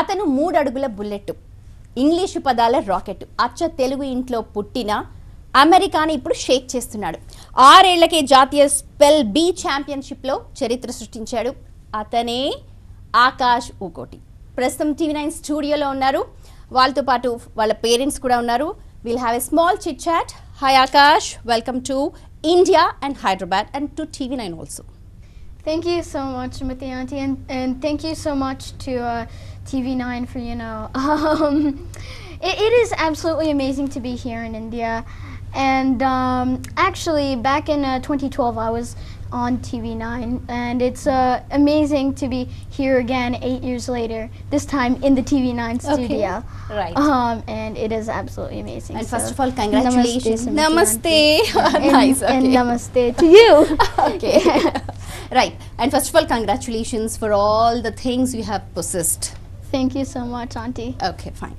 అతను 3 అడుగుల bullet, English పదాల రాకెట్, అచ్చ తెలుగు ఇంట్లో పుట్టిన అమెరికాని ఇప్పుడు షేక్ చేస్తున్నాడు. 6 ఏళ్లకే జాతీయ స్పెల్ బీ ఛాంపియన్షిప్లో చరిత్ర సృష్టించాడు. అతనే ఆకాష్ ఊకోటి. ప్రస్తుతం TV9 స్టూడియోలో ఉన్నారు. వాళ్ళతో పాటు వాళ్ళ పేరెంట్స్ కూడా ఉన్నారు. Will have a small chit chat. Hi Akash, welcome to India and Hyderabad and to TV9 also. Thank you so much, Smriti Auntie, and thank you so much to TV9 for, it is absolutely amazing to be here in India. And actually, back in 2012, I was on TV9, and it's amazing to be here again 8 years later, this time in the TV9 studio. Okay. Right. And it is absolutely amazing. And first of all, congratulations. Namaste. Nice. Okay. And namaste to you. Okay. Right. And first of all, congratulations for all the things you have possessed. Thank you so much, Auntie. Okay, fine.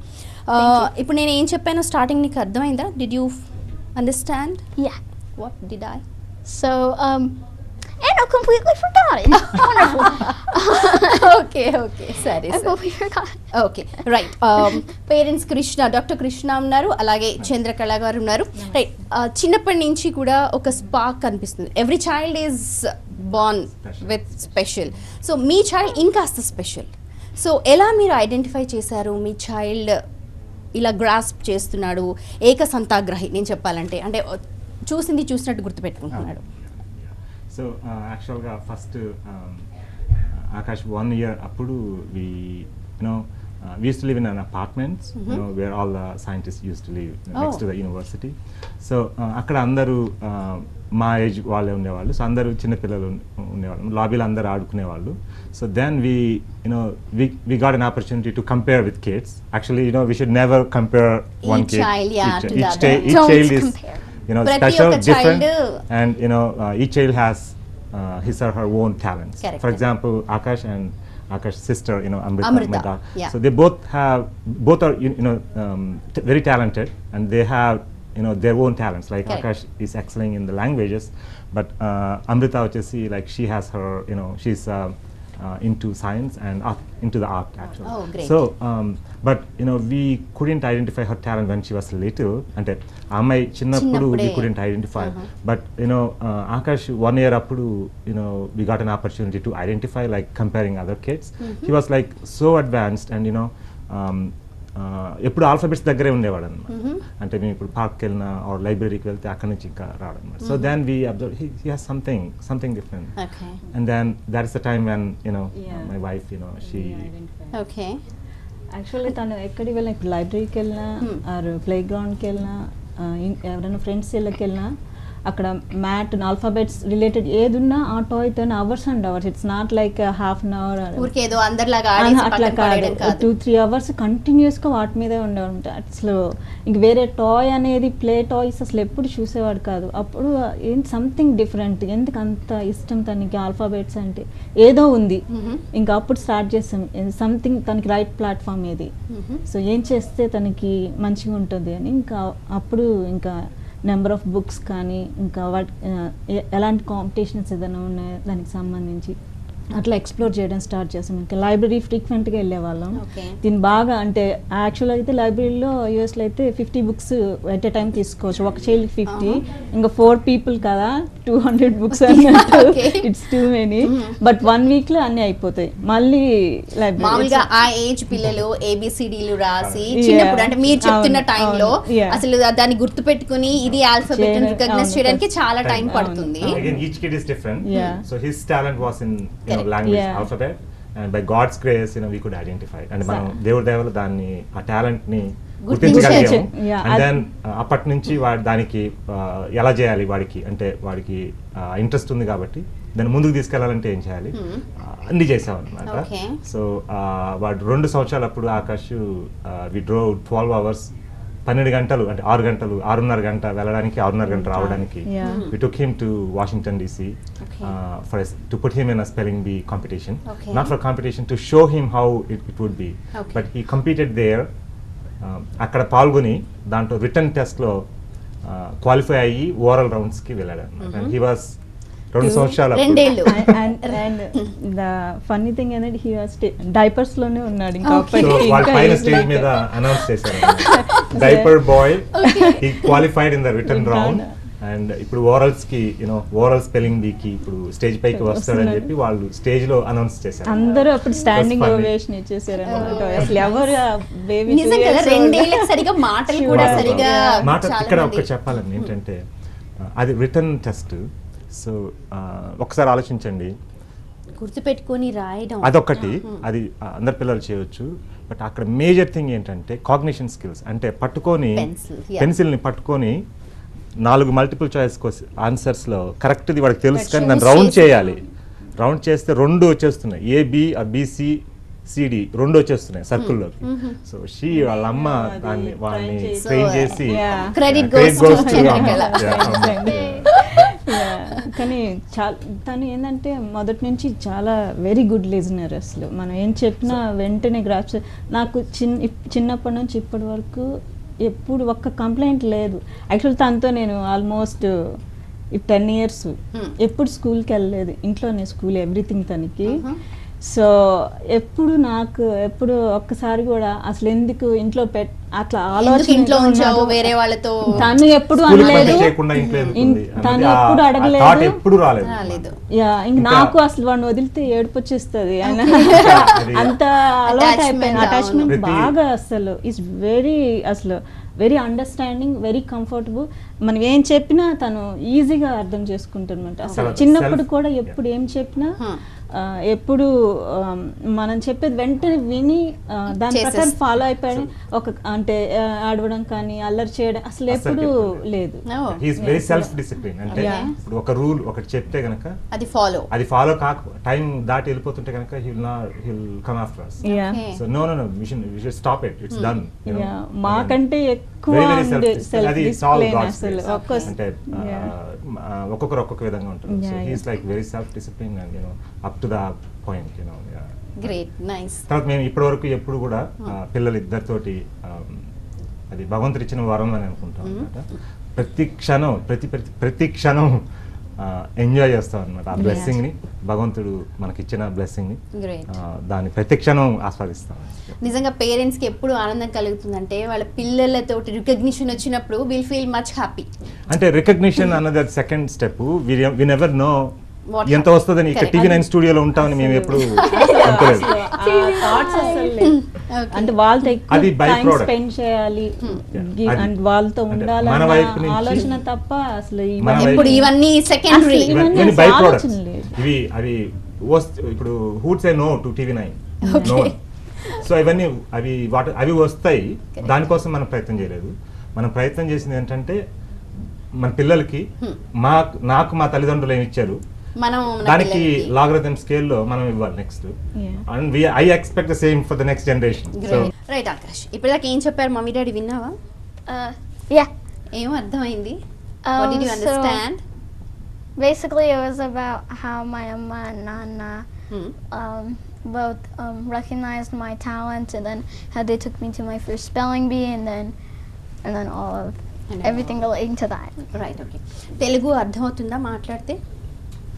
ఇప్పుడు నేను ఏం చెప్పానో starting నీకు అర్థమైందా? Did you understand? Yeah. What did I? So, and I completely forgot it. Wonderful. Okay. సరే I completely forgot. Okay right. Parents doctor Krishna ఉన్నారు, అలాగే చంద్రకళ గారు ఉన్నారు. రైట్. చిన్నప్పటి నుంచి కూడా ఒక స్పార్క్ కనిపిస్తుంది. Every child is born with special. So me child ఇంకాస్త స్పెషల్. సో ఎలా మీరు ఐడెంటిఫై చేశారు మీ చైల్డ్ ఇలా గ్రాస్ప్ చేస్తున్నాడు, ఏకసంతాగ్రహి నేను చెప్పాలంటే, అంటే చూసింది చూసినట్టు గుర్తుపెట్టుకుంటున్నాడు? సో యాక్చువల్గా ఫస్ట్ ఆకాష్ 1 year అప్పుడు we used to live in an apartments, where all the scientists used to live next to the university. So అక్కడ అందరూ మా ఏజ్ వాళ్ళే ఉండేవాళ్ళు. సో అందరూ చిన్నపిల్లలు ఉండేవాళ్ళు, లాబీలో అందరూ ఆడుకునేవాళ్ళు. So then we got an opportunity to compare with kids. Actually, we should never compare one kid. Each child is special, different, and each child has his or her own talents. Correct. For example, Akash and Akash's sister, Amrita. Amrita, yeah. So they both are very talented, and they have their own talents. Like Correct. Akash is excelling in the languages, but Amrita vachesi, like she has her she's into science and into the art actually. Oh, great. So but we couldn't identify her talent when she was little. Ante ammai chinnappudu we couldn't identify. But Akash 1 year appudu we got an opportunity to identify, like comparing other kids. He was like so advanced, and ఎప్పుడు alphabets దగ్గరే ఉండేవాడు అనమాట. అంటే మేము ఇప్పుడు పార్క్కి వెళ్ళినా are లైబ్రరీకి వెళ్తే అక్కడి నుంచి ఇంకా రావడం అనమాట. So then we observe he has something different. And then that is the time when my wife she okay. Actually తను ఎక్కడికి వెళ్ళినా, ఇప్పుడు లైబ్రరీకి వెళ్ళినా ఆర్ ప్లే గ్రౌండ్కి వెళ్ళినా, ఎవరైనా ఫ్రెండ్స్ ఇళ్ళకి వెళ్ళినా, అక్కడ మ్యాట్ ఆల్ఫాబెట్స్ రిలేటెడ్ ఏది ఉన్నా ఆ టాయ్ తో hours and hours. It's not like half an hour అట్లా కాదు, 2-3 hours కంటిన్యూస్ గా వాటి మీదే ఉండేవాడు. అసలు ఇంక వేరే టాయ్ అనేది, ప్లే టాయ్స్ అసలు ఎప్పుడు చూసేవాడు కాదు. అప్పుడు సంథింగ్ డిఫరెంట్, ఎందుకు అంత ఇష్టం తనకి ఆల్ఫాబెట్స్ అంటే ఏదో ఉంది. ఇంకా అప్పుడు స్టార్ట్ చేస్తాం సంథింగ్, తనకి రైట్ ప్లాట్ఫామ్ ఏది, సో ఏం చేస్తే తనకి మంచిగా ఉంటుంది అని. ఇంకా అప్పుడు ఇంకా నెంబర్ ఆఫ్ బుక్స్ కానీ, ఇంకా ఎలాంటి కాంపిటీషన్స్ ఏదైనా ఉన్నాయో దానికి సంబంధించి అట్లా ఎక్స్ప్లోర్ చేయడం స్టార్ట్ చేస్తాం. ఇంకా లైబ్రరీ ఫ్రీక్వెంట్గా వెళ్ళేవాళ్ళం. దీన్ని బాగా అంటే యాక్చువల్ అయితే లైబ్రరీలో యూఎస్లో అయితే 50 books ఎట్ ఎ టైం తీసుకోవచ్చు, ఒక చైల్డ్ 50. ఇంకా 4 people కదా, 200 books అన్నట్టు. It's too many. బట్ 1 weekలో అన్నీ అయిపోతాయి. మళ్ళీ మామూలుగా ఆ ఏజ్ పిల్లలు ABCDలు రాసి చిన్నప్పుడు, అంటే మీరు చెప్తున్న టైంలో అసలు దాన్ని గుర్తు పెట్టుకుని ఇది ఆల్ఫాబెట్ రికగ్నైజ్ చేయడానికి చాలా టైం పడుతుంది. Again, each kid is different. So his talent was in language, alphabet, and by God's grace we could identify, and మనం దేవుడి దయవల్ల దాన్ని ఆ టాలెంట్ ని గుర్తించగలిగాము. అండ్ దెన్ అప్పటి నుంచి దానికి ఎలా చేయాలి, వాడికి ఇంట్రెస్ట్ ఉంది కాబట్టి దాన్ని ముందుకు తీసుకెళ్లాలంటే ఏం చేయాలి అన్ని చేసాం అనమాట. సో వాడు 2 సంవత్సరాలు అప్పుడు ఆకాష్ వి డ్రోవ్ 12 hours, 12 గంటలు, అంటే 6 గంటలు, 6.5 గంట వెళ్ళడానికి, 6.5 గంట రావడానికి. We took him to Washington DC to put him in a spelling bee competition. Not for competition, to show him how it would be. But he competed there. అక్కడ పాల్గొని దాంట్లో రిటర్న్ టెస్ట్లో క్వాలిఫై అయ్యి ఓరల్ రౌండ్స్కి వెళ్ళాడు. And he was 2 సంవత్సరాలు అప్పుడు. రెండేళ్ళు and the funny thing ఏంటంటే హీ వాస్ డైపర్స్ లోనే ఉన్నాడు ఇంకా Okay. అప్పటికి. సో వాళ్ళ ఇంకా పైన ఏజ్ స్టేజ్ లేదు. మీద అనౌన్స్ చేశారు diaper bye he qualified in the return round and ఇప్పుడు ఓరల్స్ కి ఓరల్ స్పెల్లింగ్ బీ కి ఇప్పుడు స్టేజ్ పైకి వస్తాడని చెప్పి వాళ్ళు స్టేజ్ లో అనౌన్స్ చేశారు. అందరూ అప్పుడు స్టాండింగ్ That's funny. ఓవేషన్ ఇచ్చేసారు అనమాట. అసలు ఎవరు బేబీ నిజం కదా, రెండేళ్ళకి సరిగా మాటలు కూడా Sure. సరిగా మాట చాలా ఇక్కడ మంది- ఒకటి చెప్పాలండి ఏంటంటే అది రిటర్న్ టెస్ట్. సో ఒకసారి ఆలోచించండి, గుర్తుపెట్టుకొని రాయడం అదొకటి, అది అందరు పిల్లలు చేయొచ్చు. బట్ అక్కడ మేజర్ థింగ్ ఏంటంటే కాగ్నిషన్ స్కిల్స్, అంటే పట్టుకొని Pencil, yeah. పెన్సిల్ని పట్టుకొని 4 మల్టిపుల్ చాయిస్ ఆన్సర్స్లో కరెక్ట్ది వాడికి తెలుసు కానీ దాన్ని Choose రౌండ్ చేసి- చేయాలి. రౌండ్ చేస్తే 2 వచ్చేస్తున్నాయి, ఏబి బీసీ సిడి 2 వచ్చేస్తున్నాయి సర్కిల్లోకి. సో షీ వాళ్ళ అమ్మ దాన్ని వాళ్ళని So, ట్రైన్ చేసి yeah. Credit credit goes to to Chandrakala. అమ్మ. Yeah. కానీ చాలా తను ఏంటంటే మొదటి నుంచి చాలా వెరీ గుడ్ లిజనర్. అసలు మనం ఏం చెప్పినా వెంటనే గ్రాప్ నాకు చిన్నప్పటి నుంచి ఇప్పటి వరకు ఎప్పుడు ఒక్క కంప్లైంట్ లేదు. యాక్చువల్ తనతో నేను ఆల్మోస్ట్ 10 years ఎప్పుడు స్కూల్కి వెళ్ళలేదు, ఇంట్లోనే స్కూల్ ఎవ్రీథింగ్ తనకి. సో ఎప్పుడు ఒక్కసారి కూడా అసలు ఎందుకు ఇంట్లో అట్లా ఎందుకు ఆలోచన ఇంట్లో ఉంచావు ఉన్నాడు. వేరే వాళ్ళతో తను ఎప్పుడు School కి అనలేదు, పంపించేయకుండా ఇంట్లో ఎందుకుంది తను అన్నది ఎప్పుడు ఆ అడగలేదు. thought ఎప్పుడు రాలేదు. రాలేదు. యా ఇంక ఇంకా- నాకు అసలు వాడిని వదిలితే ఏడుపు వచ్చేస్తుంది. ఆయన అది అంత అలవాటు Attachment, అయిపోయింది. అవును. అటాచ్మెంట్ ప్రతి- బాగా అసలు ఈజ్ అసలు వెరీ అండర్స్టాండింగ్, వెరీ కంఫర్టబుల్. మనం ఏం చెప్పినా తను ఈజీగా అర్థం చేసుకుంటారనమాట. అసలు Self- చిన్నప్పుడు self- కూడా ఎప్పుడు ఏం చెప్పినా Huh. ఎప్పుడు మనం చెప్పేది వెంటనే విని దాని ప్రకారం చేసేస్తా. ఫాలో అయిపోయి అంటే ఆడవడం కానీ అల్లరి చేయడం అసలు ఎప్పుడు లేదు. Oh, he's very self discipline. అంటే Yeah. ఇప్పుడు ఒక రూల్ ఒకటి చెప్తే గనక అది ఫాలో. అది ఫాలో కాక టైం దాటి వెళ్ళిపోతుంటే కనుక he'll come after us. Yeah Okay. So no we should stop it, it's done, you know. Yeah, మాకంటే ఎక్కువ Very, very ఉండే self-discipline. అది self it's all discipline God's అసలు. grace. Of course. అంటే ఒక్కొక్కరు ఒక్కొక్క విధంగా ఉంటారు. So Yeah, he's yeah. Like very self discipline and up to the point. Great, nice. తర్వాత మేము ఇప్పటి వరకు ఎప్పుడు కూడా పిల్లలు ఇద్దరితోటి అది భగవంతుడు ఇచ్చిన వరం అని అనుకుంటాం అనమాట. ప్రతి క్షణం ఎంజాయ్ చేస్తాం అనమాట. ఆ బ్లెస్సింగ్ ని, భగవంతుడు మనకిచ్చిన బ్లెస్సింగ్ ని Great. దాన్ని ప్రతి క్షణం ఆస్వాదిస్తాం. నిజంగా పేరెంట్స్ కి ఎప్పుడు ఆనందం కలుగుతుందంటే వాళ్ళ పిల్లలతోటి రికగ్నిషన్ వచ్చినప్పుడు విల్ ఫీల్ మచ్ హ్యాపీ. అంటే రికగ్నిషన్ అన్నది అది second step. We never know What ఎంత వస్తుందని. ఇక్కడ Correct. TV9 స్టూడియోలో ఉంటామని మేము ఎప్పుడు అనుకోలేదు. అంటే వాళ్ళతో అది ఎక్కువ by టైం product. స్పెండ్ చేయాలి అది- అండ్ వాళ్ళతో అంటే ఉండాలన్న మన వైపు నుంచి- ఆలోచన తప్ప అసలు మన ఇవన్నీ- వైపు- ఇప్పుడు ఇవన్నీ సెకండరీ. అసలు ఇవన్నీ ఇవన్నీ బై అసలు ప్రోడక్ట్స్. ఆలోచన లేదు. అవి ఇప్పుడు who'd say no to TV9. No. So అవి వస్తాయి. దానికోసం మనం ప్రయత్నం చేయలేదు. మనం ప్రయత్నం చేసింది ఏంటంటే మన పిల్లలకి నాకు మా తల్లిదండ్రులు ఏమి ఇచ్చారు మనం మన దానికి పిల్లలకి. లాగరిథం స్కేల్లో మనం ఇవ్వాలి next. Yeah. And I expect the same for the next generation. So right Akash, ఇప్పటిదాకా ఏం చెప్పారు మమ్మీ డాడీ విన్నావా? Yeah. ఏం అర్థమైంది? Um, What did you so- understand? Basically, it was about how my Amma and Nana both recognized my talent, and then how they took me to my first spelling bee, and then all of And everything relating to that. Right, okay. Telugu అర్థమవుతుందా మాట్లాడితే?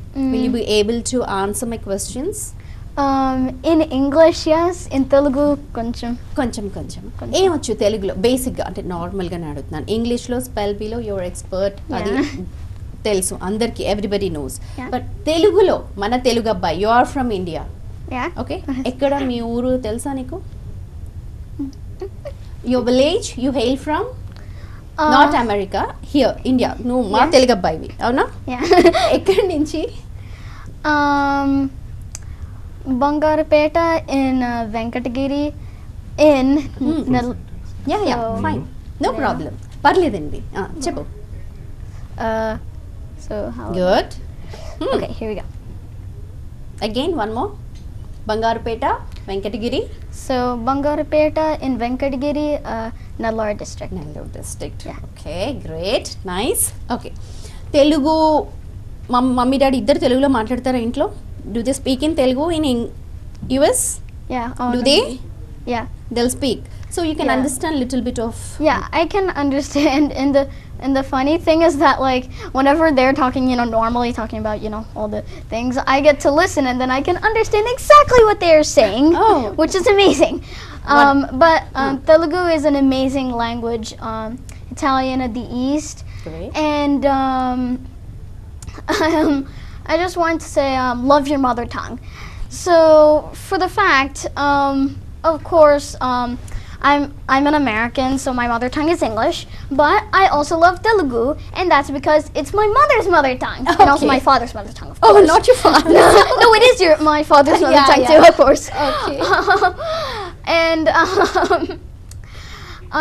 Mm. Will you be able to answer my questions? In English, yes. In Telugu, koncham. కొంచెం ఏమొచ్చు తెలుగులో బేసిక్గా? అంటే నార్మల్గానే అడుగుతున్నాను. ఇంగ్లీష్లో spell బీలో your expert, అది Yeah. తెలుసు అందరికి, ఎవ్రీబడి నోస్. Yeah. బట్ తెలుగులో మన తెలుగు అబ్బాయి, you are from India, Yeah. Okay? ఎక్కడ మీ ఊరు తెలుసా నీకు? Your village, you hail from not America, here India. నువ్వు మా Yeah. తెలుగు అబ్బాయివి, అవునా? Yeah. ఎక్కడి నుంచి? Bangarapeta in Venkatagiri in Nel- yeah So- fine, no Yeah. Problem, పర్లేదండి. చెప్పు. so how good. Okay, here we go. Again one more. Bangarupeta, Venkatagiri, So Bangarapeta in Venkatagiri, Nellore district. Nellore district. Yeah. Okay, great, nice. Okay, Telugu mummy daddy ఇద్దరు తెలుగులో మాట్లాడతారా ఇంట్లో? Do they speak in Telugu in US? Yeah. Do they? Yeah. They'll speak. So you can Yeah. understand little bit of. Yeah, I can understand. And the funny thing is that, like, whenever they're talking, normally talking about, all the things, I get to listen and then I can understand exactly what they are saying, Oh. which is amazing. But Telugu is an amazing language. Italian at the East. Great. And I just wanted to say, love your mother tongue. So, for the fact, of course, I'm an American, so my mother tongue is English, but I also love Telugu, and that's because it's my mother's mother tongue, and also Okay. my father's mother tongue, of Oh, course. not your father. No, it is my father's mother Yeah, tongue yeah. too, of course. Okay. And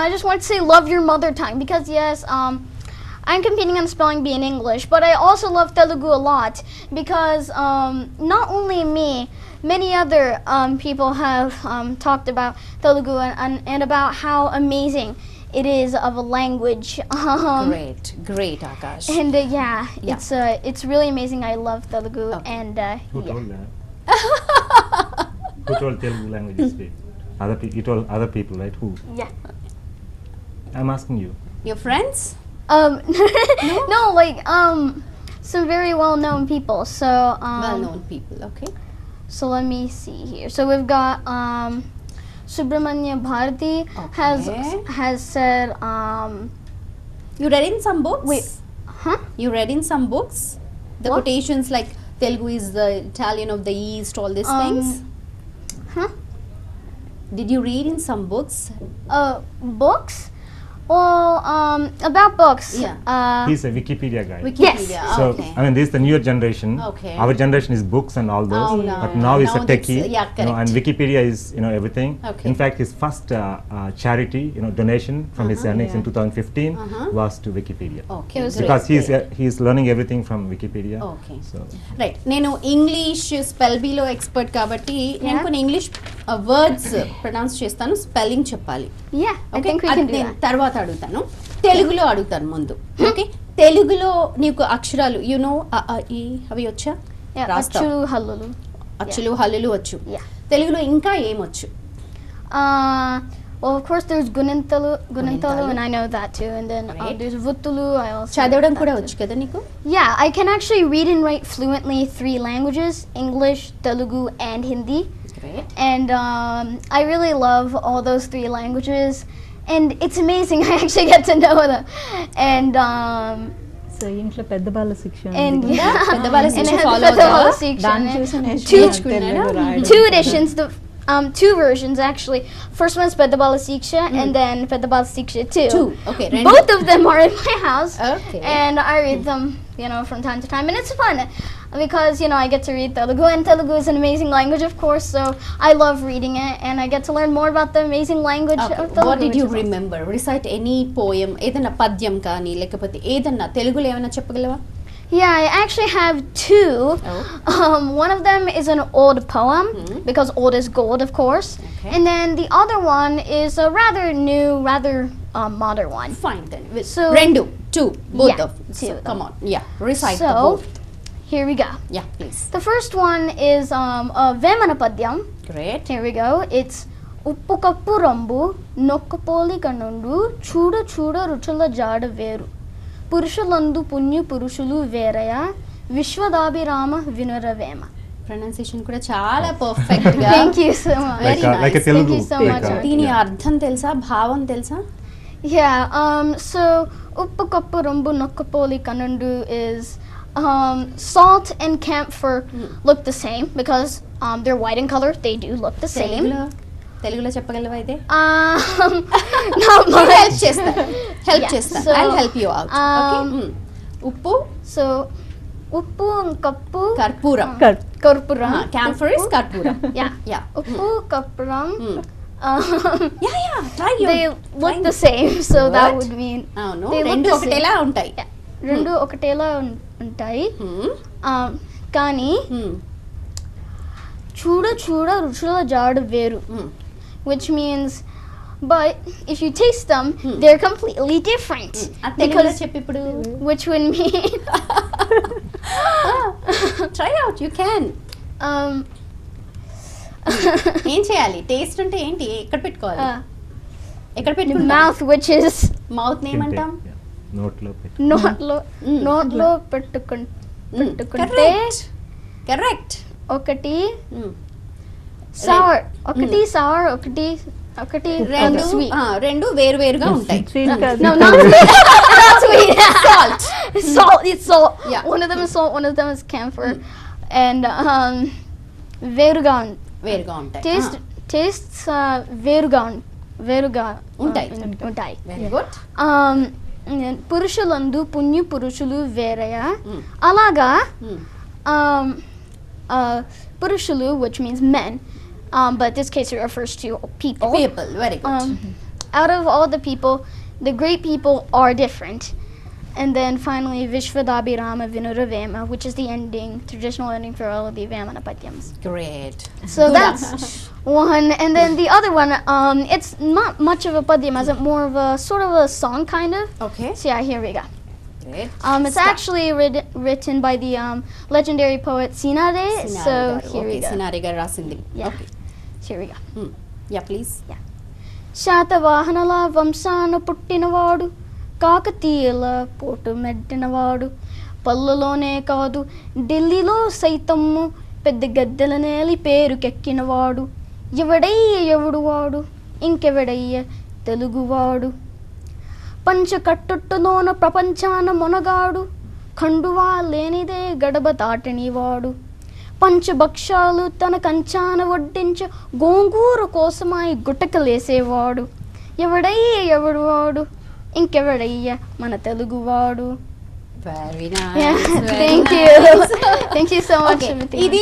I just want to say love your mother tongue because yes, I'm competing on spelling bee in English, but I also love Telugu a lot because not only me, many other people have talked about Telugu and about how amazing it is of a language. Great, Akash. And Yeah. it's really amazing. I love Telugu Okay. and Who yeah. told that? Who told Telugu language is speak? You told other people, right? Who? Yeah. I'm asking you. Your friends? No, like some very well-known people. So Well-known people. Okay. So let me see here. So we've got Subramanya Bharati Okay. has said You read in some books? wait, huh? You read in some books? The What? quotations like Telugu is the Italian of the East, all these things? Huh? Did you read in some books? Books? Well, about books. Yeah. He's a Wikipedia guy. Wikipedia. So, Okay. I mean, this is the newer generation. Okay. Our generation is books and all those. Oh, no, but no, now no. it's a Now techie. it's- yeah, correct. And Wikipedia is, everything. Okay. In fact, his first charity, donation from his earnings in 2015 was to Wikipedia. Okay. It was Because great. he's learning everything from Wikipedia. Okay. So, right నేను English spell బీలో expert కాబట్టి నేను Yeah. కొన్ని English words pronounce చేస్తాను spelling చెప్పాలి Yeah, I okay think we అది can do నేను that. తర్వాత అడుగుతాను తెలుగులో అడుగుతాను ముందు ఓకే తెలుగులో నీకు అక్షరాలు ఈ అవి వచ్చా Yeah, రాస్తావు Achu Halulu. అచ్చులు హల్లులు వచ్చు Yeah. తెలుగులో ఇంకా ఏమొచ్చు Well, of course, there's Gunintalu, Gunintalu. and I know that too. And then Great. there's Vuttulu. I also know చదవడం that కూడా too. వచ్చు కదా నీకు Yeah, I can actually read and write fluently 3 languages: English, Telugu, and Hindi. Great And I really love all those 3 languages. And it's amazing. I actually get to know them. And so ఇంట్లో పెద్ద బాల శిక్ష ఉంది and కదా. yeah, పెద్దవాళ్ళ and శిక్ష it has follow Peddabala అవుతావా? Siksha. దాన్ని చూసి Two నేర్చుకున్నాను తెలుగు రాయడం. 2 editions. The 2 versions actually. First one's Peddabala Siksha, and then Peddabala Siksha 2. Two. Okay, రెండు. Both of them are in my house. Okay. And I read them, from time to time, and it's fun because I get to read Telugu, and Telugu is an amazing language, of course. So I love reading it, and I get to learn more about the amazing language of Telugu. What did you which is awesome. Remember recite any poem ఏదైనా పద్యం కానీ లేకపోతే ఏదన్నా తెలుగులో ఏమైనా చెప్పగలవా Yeah, I actually have 2. Oh. One of them is an old poem because old is gold, of course. Okay. And then the other one is a rather new, rather modern one. Fine then So- రెండు two both Yeah, of two. Come on yeah recite the So, బోత్ here we go. Yeah please The first one is a Vemana Padyam. Great Here we go. It's ఉప్పు cup రంబు నొక్కపోలి కనుండు చూడ చూడ రుచుల జాడ వేరు పురుషులందు పుణ్య పురుషులు వేరయ విశ్వదాభిరామ వినురవేమ. ప్రొనౌన్సియేషన్ కూడా చాలా పర్ఫెక్ట్ గా Thank you so much. Very like a nice. Telugu. Thank you so much. దీని అర్థం తెలుసా భావం తెలుసా Yeah, so uppu kappu rombu nokkapoli kanundu is salt and camphor look the same because they're white in color. They do look the same. తెలుగులో చెప్పగలవా అయితే Not much. Help చేస్తాను help Yeah, చేస్తాను so, I help you out ఉప్పు So uppu kappu కర్పూరం karpuram. Camphor is కర్పూరం Yeah. Yeah Uppu kappuram. Yeah yeah try They look the same, so that What? would mean అవును they look రెండు the ఒకటేలా same. ఉంటాయి Yeah. రెండు ఒకటేలా ఉంటాయి. కానీ చూడ చూడ రుచుల జాడు వేరు, which means but if you taste them they're completely different తెలుగులో చెప్పి ఇప్పుడు which would mean try out you can ఏం చేయాలి టేస్ట్ అంటే ఏంటి ఎక్కడ పెట్టుకోవాలి ఎక్కడ The పెట్టుకుంటాం? mouth, which is mouth name అంటాం. నోట్లో నోట్లో పెట్టుకుంటే కరెక్ట్. ఒకటి sour, ఒకటి sour, ఒకటి రెండు sweet. రెండు వేరు వేరుగా ఉంటాయి. No, not sweet. Not sweet. Salt. Salt. It's salt. Yeah. One of them is salt. One of them is camphor. And వేరుగా ఉంటాయి. tastes వేరుగా ఉంటాయి. Very good. పురుషులందు పుణ్య పురుషులు వేరయా అలాగా పురుషులు, which means men, but this case it refers to people. Very good. Out of all the people, the great people are different. And then finally, Vishvadabhirama Vinuravema, which is the ending, traditional ending for all of the Vamana Padyams. Great. So that's one. And then the other one, it's not much of a padyam, as it more of a sort of a song kind of. Okay. So yeah, here we go. Great. It's actually written by the legendary poet Sinare. So here we go. సినారి గారు రాసింది. Yeah. Okay. Here we go. Yeah, please. శాతవాహనల వంశాన పుట్టినవాడు, కాకతీయుల పోటు మెట్టినవాడు, పల్లెలోనే కాదు ఢిల్లీలో సైతము పెద్ద గద్దెల నేలి పేరుకెక్కినవాడు, ఎవడు వాడు ఇంకెవడయ్య తెలుగువాడు, పంచకట్టులోన ప్రపంచాన మొనగాడు, ఖండువా లేనిదే గడప దాటనివాడు, పంచభక్షాలు తన కంచాన వడ్డించ గోంగూర కోసమై గుట్టకలేసేవాడు, ఎవడు వాడు ఇంకెవడయ్య మన తెలుగువాడు. Very Yeah, nice. thank you. Thank you so much. Okay. Shruti. ఇది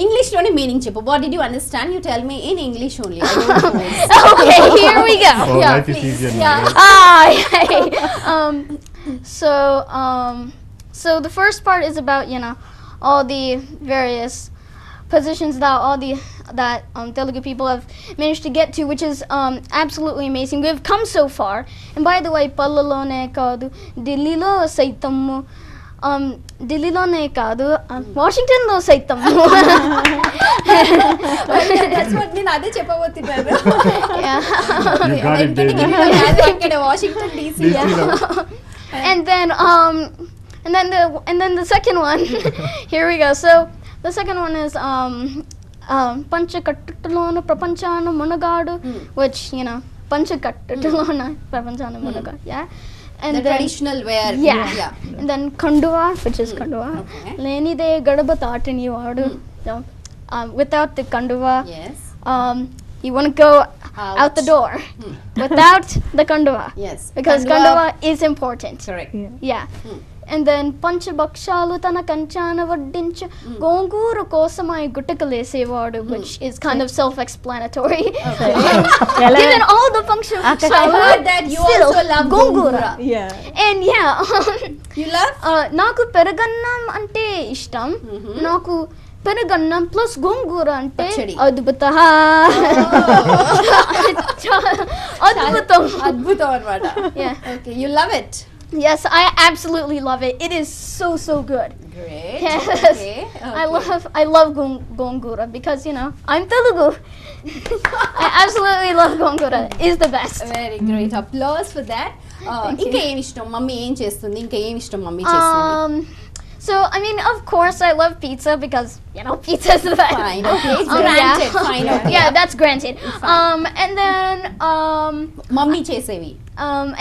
ఇంగ్లీష్ లోనే మీనింగ్ చెప్పు. What did you understand? You tell me in English only. I don't know. Okay, here we go. Oh, Yeah, life is please. easier Yeah. now. So the first part is about, all the various positions that Telugu people have managed to get to, which is absolutely amazing. We've come so far. And by the way, Pallalone kaadu Delhilo saitamu ఢిల్లీలోనే కాదు వాషింగ్టన్లో సైతం. That's what నేను అదే చెప్పబోతున్నాను. You got it, baby. అక్కడ Washington DC. And then the second one. Here we go. So the second one is పంచకట్టులోన ప్రపంచాన మునగాడు, which పంచకట్టులోన ప్రపంచాన మునగాడు. Yeah. And The then, traditional wear. yeah. And then kanduva, which is kanduva. Okay. Lenide gadaba taatini vaadu. So without the kanduva, Yes. you want to go out the door without the kanduva. Yes. Because kanduva is important. Correct. Yeah. And then పంచభక్షాలు తన కంచాన వడ్డించు గోంగూర కోసమై గుట్టకలేసేవాడు, which is kind of self-explanatory. Given all the functions, I heard that you also love gongura. Yeah. And yeah, You love? నాకు పెరగన్నం అంటే ఇష్టం. నాకు పెరగన్నం plus గోంగూర అంటే పచ్చడి. అద్భుత అద్భుతం. అద్భుతం అన్నమాట. Yeah. Okay, you love it. Yes, I absolutely love it. It is so good. Great. Yes. Okay. I love gongura because I'm Telugu. I absolutely love gongura. It's the best. Very great. Applause for that. ఇంకా ఏమి ఇష్టం mummy ఏం చేస్తుంది? ఇంకా ఏమి ఇష్టం mummy చేస్తుంది? So I mean, of course, I love pizza because pizza is the best. Fine. Okay. Granted. Fine. Okay. Yeah, that's granted. And then mummy చేసేవి.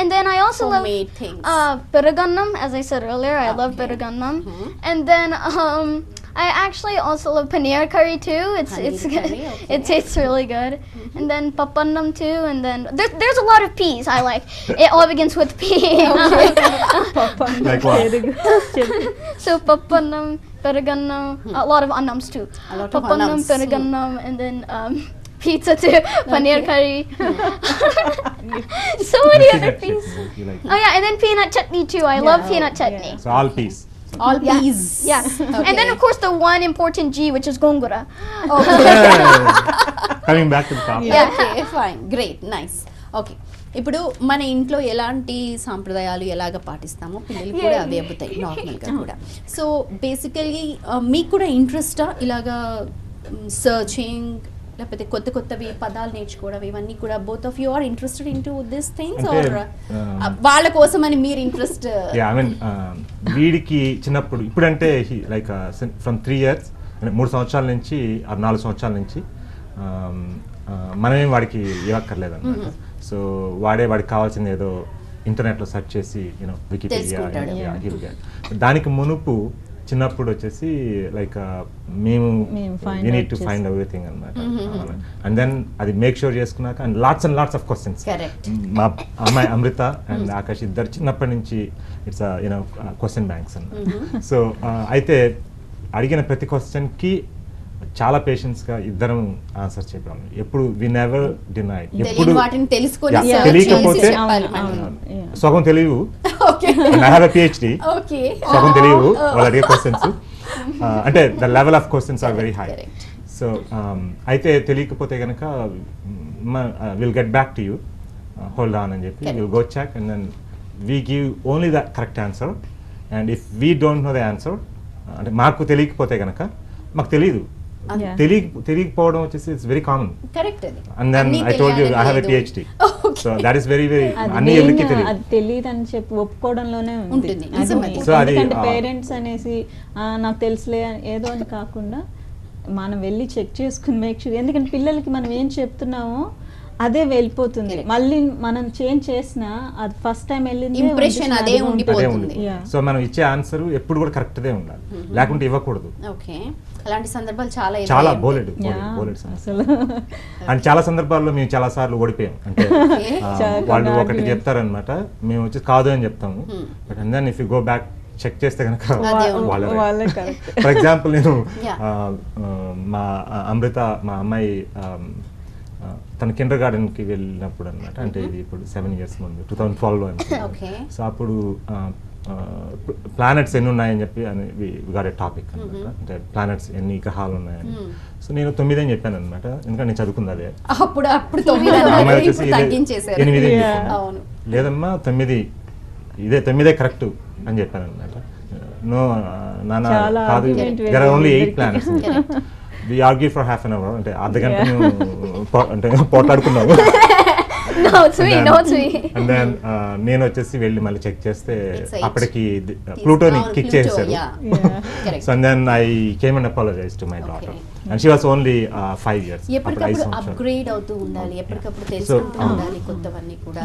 And then I also Homemade things. love peragannam, as I said earlier. I love Okay. peragannam. And then I actually also love paneer curry too. It's Paneer good. curry, okay. It tastes really good. And then papannam too. And then there's a lot of peas I like. It all begins with P. Like what? So papannam, peragannam, a lot of annams too. A lot of Papannam, annams. peragannam, and then pizza too. Paneer curry. So many other Peanut peas. chutney, you like it. Oh yeah, and then peanut chutney too. I love peanut chutney. So all peas. All peas. Yeah. Okay. And then of course the one important G, which is gongura. Coming back to the topic. Yeah. Okay fine great nice. Okay, ఇప్పుడు మన ఇంట్లో ఎలాంటి సాంప్రదాయాలు ఎలాగ పాటిస్తామో పిల్లలు కూడా అవే అవుతాయి నార్మల్గా కూడా. సో బేసికల్లీ మీకు కూడా ఇంట్రెస్టా ఇలాగా సర్చింగ్ లేకపోతే కొత్త కొత్తవి పదాలు నేర్చుకోవడం ఇవన్నీ కూడా both of you are interested in to this things అంటే, ఆర్ వాళ్ళ కోసమని మీరు ఇంట్రెస్ట్ ఐ మీన్ వీడికి చిన్నప్పుడు ఇప్పుడంటే లైక్ ఫ్రమ్ 3 years అంటే 3 సంవత్సరాల నుంచి 4 సంవత్సరాల నుంచి మనమేం వాడికి ఇవ్వక్కర్లేదు అనమాట. సో వాడికి కావాల్సింది ఏదో ఇంటర్నెట్లో సెర్చ్ చేసి తెలుసుకుంటాడు. వికీపీడియా దానికి మునుపు చిన్నప్పుడు వచ్చేసి లైక్ మేము we need to find everything అనమాట. అండ్ దెన్ అది మేక్ షూర్ చేసుకున్నాక అండ్ లాట్స్ ఆఫ్ క్వశ్చన్స్. మా అమ్మాయి అమృత అండ్ ఆకాష్ ఇద్దరు చిన్నప్పటి నుంచి ఇట్స్ క్వశ్చన్ బ్యాంక్స్ అన్నమాట. సో అయితే అడిగిన ప్రతి క్వశ్చన్కి చాలా పేషెన్స్ గా ఇద్దరం ఆన్సర్ చెప్పాము. ఎప్పుడు వి నెవర్ డినై. ఎప్పుడు వాటిని తెలుసుకొని తెలియకపోతే సగం తెలియవు. I have a PhD. సగం తెలియవు వాళ్ళు అడిగే క్వశ్చన్స్. అంటే the level of questions are very high. So అయితే తెలియకపోతే కనుక will get back to you, hold on అని చెప్పి will go check and then we give only the correct answer. And if we don't know the answer అంటే మాకు తెలియకపోతే కనుక మాకు తెలియదు. తెలియకపోవడం వచ్చేసి it's very common. And then I told you I have a PhD. So that is very అన్ని ఎవరికి తెలియదు. అది తెలియదు అని చెప్పి ఒప్పుకోవడంలోనే ఉంటుంది. సో అది పేరెంట్స్ అనేసి నాకు తెలుసులే ఏదో అని కాకుండా మనం వెళ్ళి చెక్ చేసుకుని మేక్ షూర్. ఎందుకంటే పిల్లలకి మనం ఏం చెప్తున్నామో అదే వెళ్ళిపోతుంది. మళ్ళీ మనం చేంజ్ చేసినా అది ఫస్ట్ టైం వెళ్ళింది ఇంప్రెషన్ అదే ఉండిపోతుంది. సో మనం ఇచ్చే ఆన్సర్ ఎప్పుడు కూడా కరెక్ట్ దే ఉండాలి, లేకుంటే ఇవ్వకూడదు. ఓకే, అలాంటి సందర్భాలు చాలా బోలెడ్ అసలు. అండ్ చాలా సందర్భాల్లో మేము చాలా సార్లు ఓడిపోయాం. అంటే వాళ్ళు ఒకటి చెప్తారనమాట, మేము వచ్చి కాదు అని చెప్తాము. But and then if you go back check చేస్తే కనుక వాళ్ళే. ఫర్ ఎగ్జాంపుల్ నేను మా అమృత మా అమ్మాయి తన కిండర్ గార్డెన్కి వెళ్ళినప్పుడు అనమాట. అంటే ఇది ఇప్పుడు 7 years ముందు 2012లో అనమాట. సో అప్పుడు ప్లానెట్స్ ఎన్ని ఉన్నాయని చెప్పి గాట్ ఎ టాపిక్ అనమాట. అంటే ప్లానెట్స్ ఎన్ని గ్రహాలు ఉన్నాయని. సో నేను 9 అని చెప్పాను అనమాట, ఎందుకంటే నేను చదువుకుంది అదే. అమ్మాయి వచ్చేసి 8 లేదమ్మా 9 ఇదే 9 కరెక్ట్ అని చెప్పాను అనమాట. నో నాన్న కాదు, there are only 8 planets. We argue for half an hour. అంటే అర్ధగంట అంటే పోట్లాడుకున్నాము. అండ్ దెన్ నేను వచ్చేసి వెళ్ళి మళ్ళీ చెక్ చేస్తే అప్పటికి ప్లూటోని కిక్ చేశారు. So and then I came and apologise to my daughter and she was only 5 years. ఎప్పటికప్పుడు అప్గ్రేడ్ అవుతూ ఉండాలి, ఎప్పటికప్పుడు తెలుసుకుంటూ ఉండాలి కొత్తవన్నీ కూడా.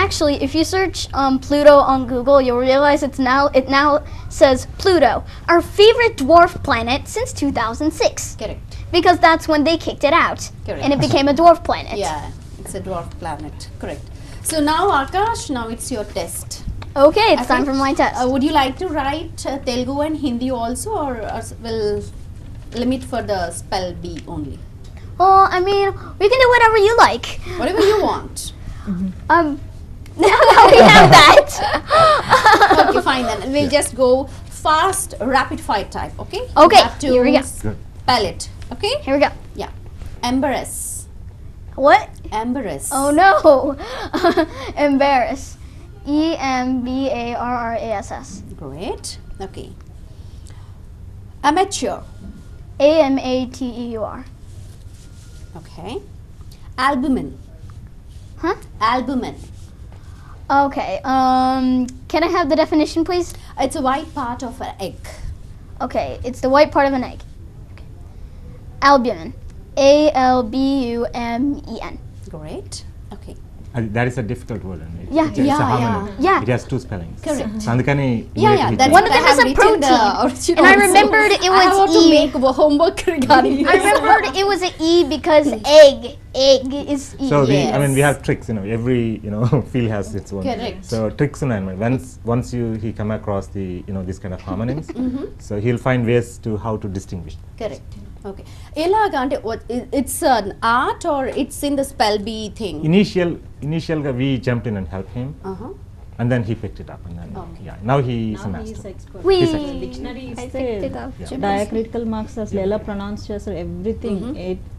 Actually, if you search Pluto on Google, you'll realize it now says Pluto, our favorite dwarf planet since 2006. Correct. Because that's when they kicked it out. Correct. And it became a dwarf planet. Yeah, it's a dwarf planet. Correct. So now Akash, now it's your test. Okay, it's time for my test. Would you like to write Telugu and Hindi also, or will limit for the spell B only? Well, I mean, we can do whatever you like. Whatever you want. Now that we have that. Okay, fine then. We'll just go fast, rapid fire type, okay? Okay, You have to here we go. spell it, okay? Here we go. Yeah. Embarrass. What? Embarrass. Oh no. Embarrass. EMBARRASS. Great. Okay. Amateur. AMATEUR. Okay. Albumin. Huh? Albumin. Okay. Can I have the definition, please? It's a white part of an egg. Okay, it's the white part of an egg. Okay. Albumin. ALBUMEN. Great. Okay. That is a difficult word. Yeah, it's a homonym. Yeah. It has 2 spellings. Correct. అందుకని That's One of them is a protein. And I remembered it was I have to E. make homework regarding I remembered it was an E because egg is E. So Yes. I mean we have tricks, every field has its own. Correct. So tricks ఉన్నాయన్నమాట. Once he come across the this kind of homonyms, so he'll find ways to how to distinguish. Correct. Okay. ఎలాగా అంటే it's an art or it's in the spell bee thing? Initial we jumped in and helped him. And then he picked it up and then now he is a master. Wee. Dictionary I picked it up. Diacritical marks అసలు ఎలా pronounce చేస్తారు everything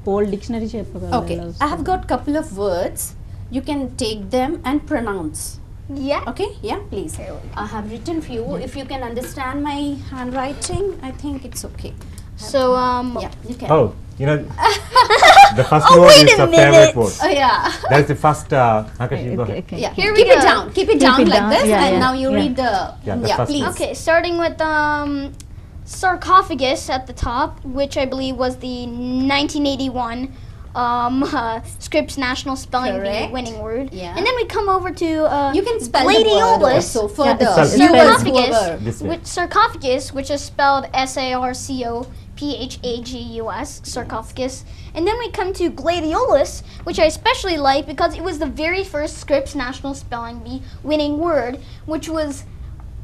whole dictionary చెప్పగలరు. Okay. I have got couple of words. You can take them and pronounce. Yeah. Okay? Yeah, please. I have written few. If you can understand my handwriting, I think it's okay. So Yeah, you can. Oh, you know, the first Oh, word wait is a a favorite minute. word. Oh yeah. That's the first. Okay, you go ahead. Yeah. Here we keep it go. down. Keep it Keep down it like down. this, Yeah, and yeah, now you yeah. read the. Yeah, the first please. one. Okay, starting with sarcophagus at the top, which I believe was the 1981 Scripps National Spelling Bee Correct. winning word. Yeah. And then we come over to You can spell the word gladiolus. also for Yeah, the it's viewers sarcophagus, whoever. This way. sarcophagus, which is spelled sarcophagus, sarcophagus. And then we come to gladiolus, which I especially like because it was the very first Scripps National Spelling Bee winning word, which was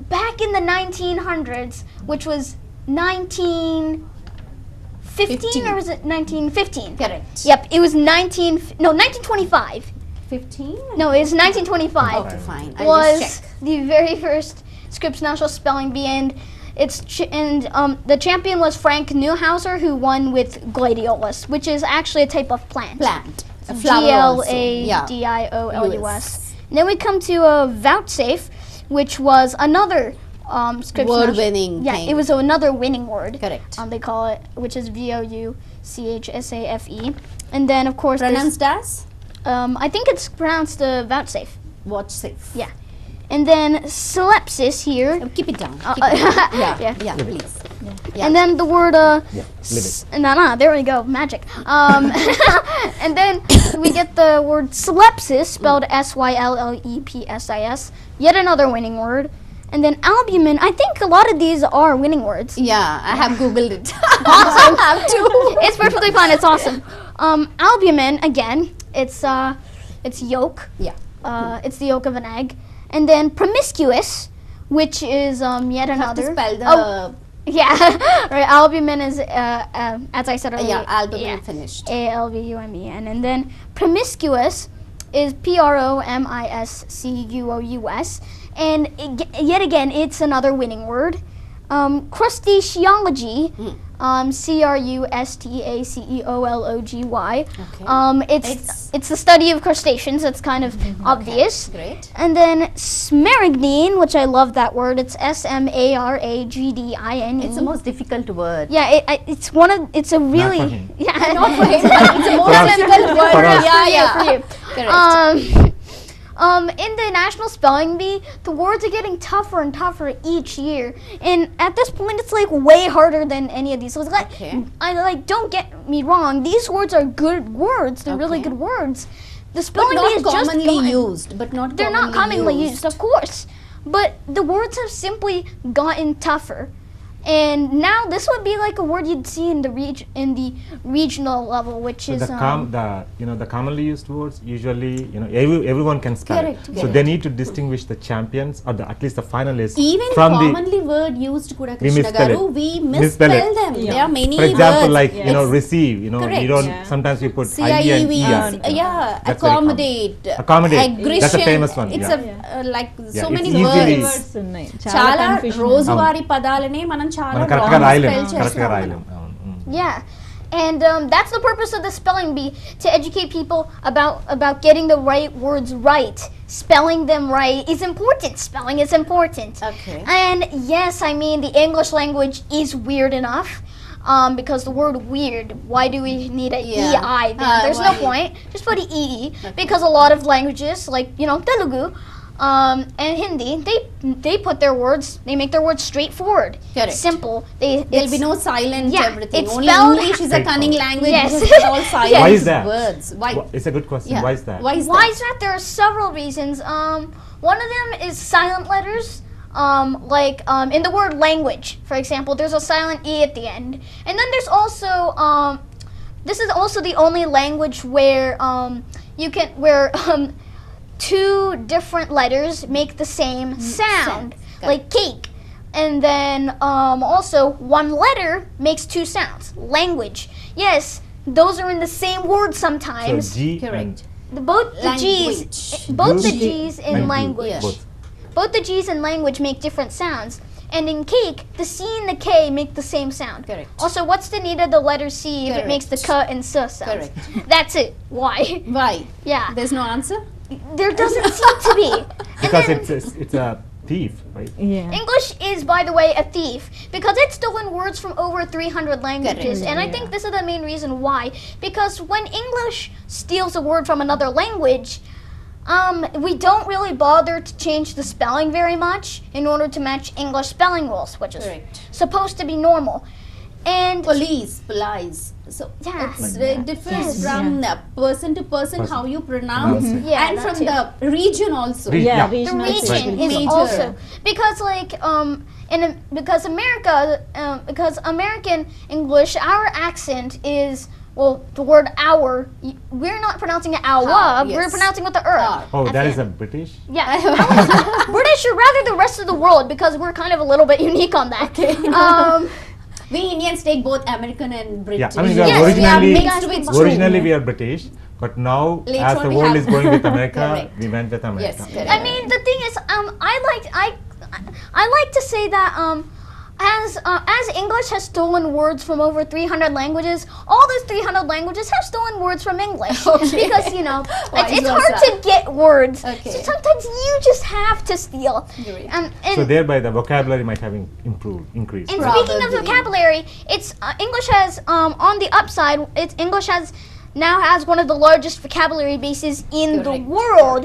back in the 1900s, which was 1915 or was it 1915? Correct. Yep, it was 1925. 15. No, it was 1925. Okay, fine. I'll Was just check. the very first Scripps National Spelling Bee, and the champion was Frank Neuhauser, who won with gladiolus, which is actually a type of plant. Plant. A flower also. Yeah. Gladiolus. And then we come to vouchsafe, which was another Scripps Word National- winning Yeah, thing. it was another winning word. Correct. They call it, which is VOUCHSAFE. And then of course there's, Pronounced as I think it's pronounced vouchsafe. watch safe. Yeah. And then Calypsis here. Keep it down. Uh, Keep it down. Yeah. yeah. Yeah. Please. Yeah. And then the word Yeah, leave it. there we go, magic. And then we get the word Slepsis, spelled SYLLEPSIS, yet another winning word. And then albumin, I think a lot of these are winning words. Yeah, I have googled it. Awesome. I have to. It's perfectly fine, it's awesome. Albumin, again, it's yolk. Yeah. It's the yolk of an egg. And then promiscuous, which is yet You have to another. spell the. Oh, yeah, right. Albumin is, as I said earlier. yeah, albumin finished. ALBUMEN. And then promiscuous is PROMISCUOUS. And yet again, it's another winning word. Crustaceology, CRUSTACEOLOGY. Okay. It's the study of crustaceans. It's kind of obvious. Great. And then smaragdine, which I love that word. It's SMARAGDINE. It's the most difficult word. Yeah, it's one of it's a really for him. yeah Not for him, but it's the most us. difficult word. For us. Yeah, yeah. for you. Correct. In the National Spelling Bee, the words are getting tougher and tougher each year, and at this point, it's like way harder than any of these. So it's like, Okay. don't get me wrong, these words are good words. They're really Okay. good words. The But spelling bee not is just commonly gone. used. But not They're not commonly used, of course, but the words have simply gotten tougher. And now this would be like a word you'd see in the regional level, which So is the commonly used words usually everyone can spell Correct, it. So correct. they need to distinguish the champions or at least the finalists Even from the. commonly word used, Kuda We Krishna misspell Garu, it. we Misspell misspell it. them. Yeah. There are many For example, words. like It's receive. You Correct. don't. Yeah. Sometimes we put I CIEV, and E on. yeah, That's very common. accommodate, Accommodate. aggression. That's a famous one, It's yeah. like Yeah, so it's many easily- words. words ఉన్నాయి చాలా confusion ఉంది. రోజువారీ పదాలనే మనం చాలా మనం correct గా wrong రాయలేం spell correct గా చేస్తాం రాయలేం మనం. అవును. Yeah, and that's the purpose of the spelling bee, to educate people about getting the right words right. Spelling them right is important. Spelling is important. Okay. And yes, I mean the English language is weird enough. Because the word weird, why do we need a Yeah. EI then? There's no why? point. Just put an EE. Because a lot of languages, like, Telugu, and Hindi, they put their words, they make their words straightforward. Correct. Simple. There'll be no silent Yeah, everything. it's Only spelled- English is a cunning language Yes. because it's all silent Why is that? words. Why? It's a good question. Yeah. Why is that? Why is Why that? is that? There are several reasons. One of them is silent letters. In the word language, for example, there's a silent E at the end. And then there's also, this is also the only language where two different letters make the same sound, Got like cake. And then also one letter makes two sounds. Language. Yes, those are in the same word So sometimes. G Correct. Both the G's, Language. both the G G's in and U. language, Yeah. Both. both the G's in language make different sounds. And in cake, the C and the K make the same sound. Correct. Also, what's the need of the letter C if it makes the K and S sounds? Correct. That's it. Why? Why? Yeah. There's no answer? There doesn't seem to be. And Because then- it's a thief, right? Yeah. English is, by the way, a thief because it's stolen words from over 300 languages. Correct. And I think this is the main reason why. Because when English steals a word from another language, we don't really bother to change the spelling very much in order to match English spelling rules, which is Correct. supposed to be normal. And police. So Yeah. it's Like it differs Yes. from person to person how you pronounce, Pronounce it. Yeah, and that from too. the region also. Re- Yeah, Yeah. the regional region Right. is Major. also because like because America because American English, our accent is, well, the word our, we're not pronouncing it our, Ah, we're yes. pronouncing with the er. Ah. Oh, at that the is a end. British? Yeah, British or rather the rest of the world because we're kind of a little bit unique on that. We Indians take both American and British. Yeah, I mean, we are Yes, we are originally, mixed with two. originally we are British, but now Later as on the we world have- is going with America, Correct. we went with America. Yes, correct. I mean, the thing is, I like to say that as English has stolen words from over 300 languages, all those 300 languages have stolen words from English. Okay. Because Vice it's hard versa. to get words. Okay. So sometimes you just have to steal. Great. And So thereby the vocabulary might have increased. And right? speaking of Probably. vocabulary, it's English has on the upside. It's English now has one of the largest vocabulary bases in the Correct. world,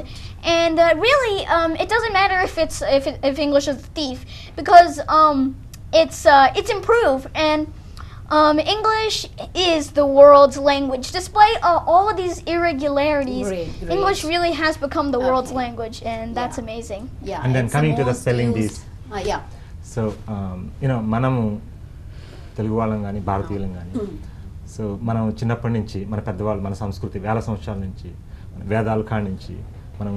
and really, it doesn't matter if English is a thief because it's improved and. English is the world's language. Despite all of these irregularities, Great. English really has become the world's Okay. language, and that's Yeah. amazing. Yeah, And then it's coming to the most spelling used- bees. Yeah. So మనము తెలుగు వాళ్ళం కానీ భారతీయులం కానీ so మనం చిన్నప్పటి నుంచి మన పెద్దవాళ్ళు మన సంస్కృతి వేల సంవత్సరాల నుంచి మన వేదాల కాడి నుంచి మనం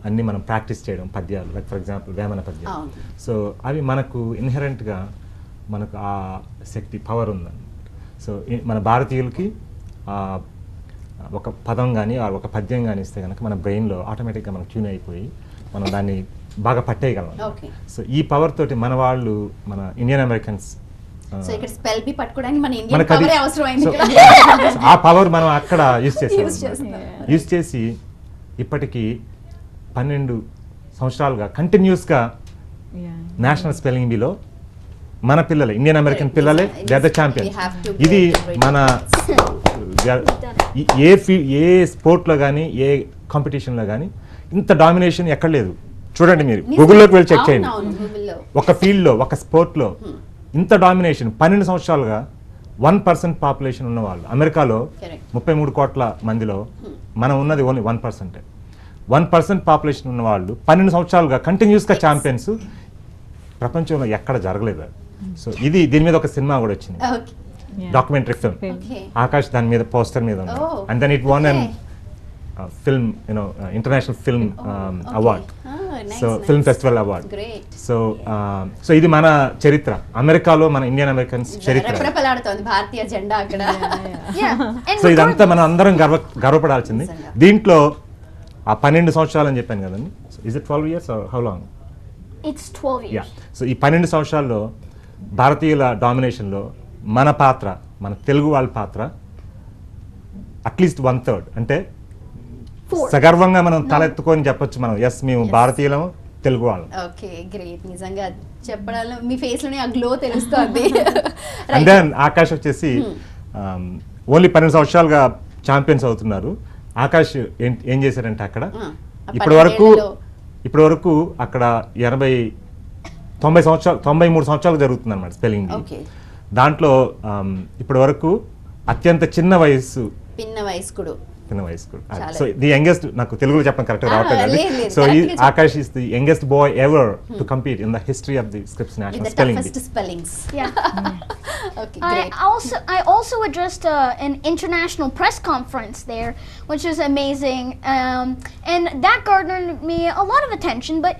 అన్నీ మనం ప్రాక్టీస్ చేయడం పద్యాలు లైక్ ఫర్ ఎగ్జాంపుల్ వేమన పద్యాలు అవును. సో అవి మనకు ఇన్హెరెంట్గా మనకు ఆ శక్తి పవర్ ఉందన్నమాట. సో మన భారతీయులకి ఒక పదం కానీ ఒక పద్యం కానీ ఇస్తే కనుక మన బ్రెయిన్లో ఆటోమేటిక్గా మనం ట్యూన్ అయిపోయి మనం దాన్ని బాగా పట్టేయగలం. Okay. సో ఈ పవర్ తోటి మన వాళ్ళు మన ఇండియన్ అమెరికన్స్ సో ఇక్కడ స్పెల్ బి పట్టుకోవడానికి మన ఇండియన్ మనకు అది పవరే అవసరమైంది సో ఇక్కడ. ఆ పవర్ మనం అక్కడ యూజ్ Use చేస్తాం చేస్తున్నాం. యూజ్ చేసి ఇప్పటికి 12 సంవత్సరాలుగా కంటిన్యూస్గా Yeah. నేషనల్ స్పెల్లింగ్ బీలో మన పిల్లలే ఇండియన్ అమెరికన్ Correct. పిల్లలే Yes. They are the We champions. have to ఇది go to మన ఏ స్పోర్ట్లో కానీ ఏ కాంపిటీషన్లో కానీ ఇంత డామినేషన్ ఎక్కడ లేదు. చూడండి మీరు గూగుల్లోకి వెళ్ళి చెక్ చేయండి. అవునవును, Google-లో. ఒక ఫీల్డ్లో ఒక స్పోర్ట్లో ఇంత డామినేషన్ 12 సంవత్సరాలుగా 1% పాపులేషన్ ఉన్నవాళ్ళు అమెరికాలో Correct. 33 కోట్ల మందిలో మనం ఉన్నది ఓన్లీ 1%. 1% పాపులేషన్ ఉన్నవాళ్ళు 12 సంవత్సరాలుగా కంటిన్యూస్గా ఛాంపియన్స్ ప్రపంచంలో ఎక్కడ జరగలేదు. సో దీని మీద ఒక సినిమా కూడా వచ్చింది, Okay. Yeah. Documentary film. Okay. Akash దాని మీద పోస్టర్ మీద ఉంది. Oh, and then it won and okay. Film international film award. Nice, so nice. Film festival award. Great. So ఇది మన చరిత్ర, అమెరికాలో మన ఇండియన్ అమెరికన్స్ చరిత్ర. రెపరెపలాడుతోంది భారతీయ జెండా అక్కడ. Yeah. And సో ఇదంతా regardless- మనం అందరం గర్వపడాల్సింది. నిజంగా. దీంట్లో ఆ 12 సంవత్సరాలు అని చెప్పాను కదండి. Is it 12 years or how long? It's 12 years. Yeah. So ఈ 12 సంవత్సరాల్లో భారతీయుల డామినేషన్లో మన పాత్ర, మన తెలుగు వాళ్ళ పాత్ర అట్లీస్ట్ 1/3 అంటే Four. సగర్వంగా మనం తలెత్తుకొని చెప్పొచ్చు మనం, ఎస్ మేము భారతీయులం, తెలుగు వాళ్ళం. Okay, great. నిజంగా చెప్పడంలో మీ ఫేస్ లోనే ఆ గ్లో తెలుస్తుంది. అండ్ దెన్ ఆకాష్ వచ్చేసి ఓన్లీ 12 సంవత్సరాలుగా ఛాంపియన్స్ అవుతున్నారు. ఆకాష్ ఏం చేశారంటే అక్కడ ఆ 12 ఇప్పటి వరకు అక్కడ 93 సంవత్సరాలు జరుగుతుంది అనమాట స్పెల్లింగ్. Okay. దాంట్లో ఇప్పటి వరకు అత్యంత చిన్న వయస్సు పిన్న వయస్కుడు. చాలా. సో ది యంగెస్ట్, నాకు తెలుగులో చెప్పడం కరెక్ట్ రావట్లేదు. లేదు, సో correct గా Akash is the youngest boy ever to compete in the history of the scripts With national the spelling. toughest spellings. Yeah. Okay, great. I also addressed an international press conference there, which was amazing, and that garnered me a lot of attention. But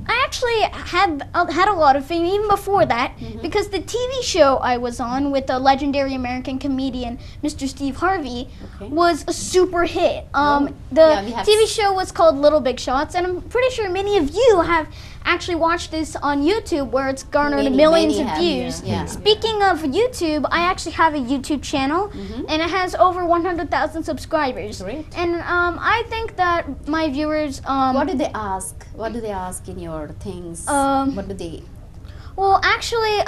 I actually had a lot of fame even before that because the TV show I was on with the legendary American comedian Mr. Steve Harvey was a super hit. The Yeah, we have TV show was called Little Big Shots, and I'm pretty sure many of you have actually watched this on YouTube where it's garnered Many, millions many of have, views. yeah. Speaking of YouTube, I actually have a YouTube channel, and it has over 100,000 subscribers. Great. And I think that my viewers, What do they ask? What do they ask in your things? What do they? well, actually,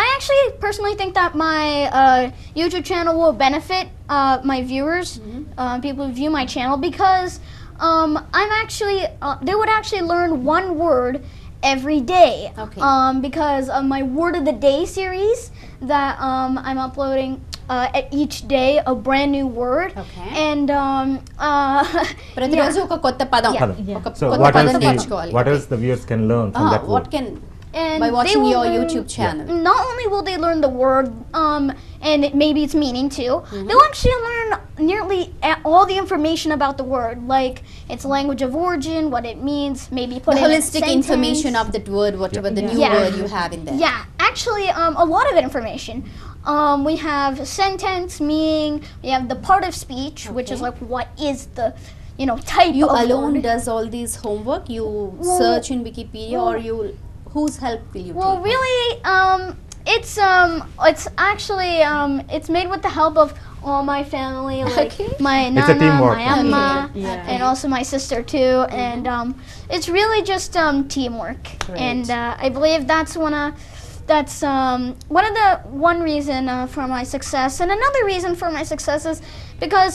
I actually personally think that my YouTube channel will benefit my viewers, people who view my channel, because I'm actually they would actually learn one word every day. Okay. Because of my Word of the Day series that I'm uploading at each day a brand new word. Okay. And ప్రతిరోజు ఒక కొత్త పదం Yeah. ఒక So కొత్త what పదం else నేర్చుకోవాలి. what else the viewers can learn from that What word? can And by they watching will your learn- YouTube channel? Not only will they learn the word and maybe its meaning too, they'll actually learn nearly all the information about the word, like its language of origin, what it means, maybe put The in a holistic sentence. information of that word, whatever the new Yeah. word you have in there. Yeah, actually, a lot of information. We have sentence, meaning, we have the part of speech, which is Okay. like what is the, type You of alone word. does all these homework. You Well- search in Wikipedia, or you whose help will you Well, take? really, it's actually it's made with the help of all my family, like Okay. my It's a nana, teamwork. my amma, Okay. Yeah. and also my sister too. And it's really just teamwork. Great. And I believe that's one reason for my success. And another reason for my success is because,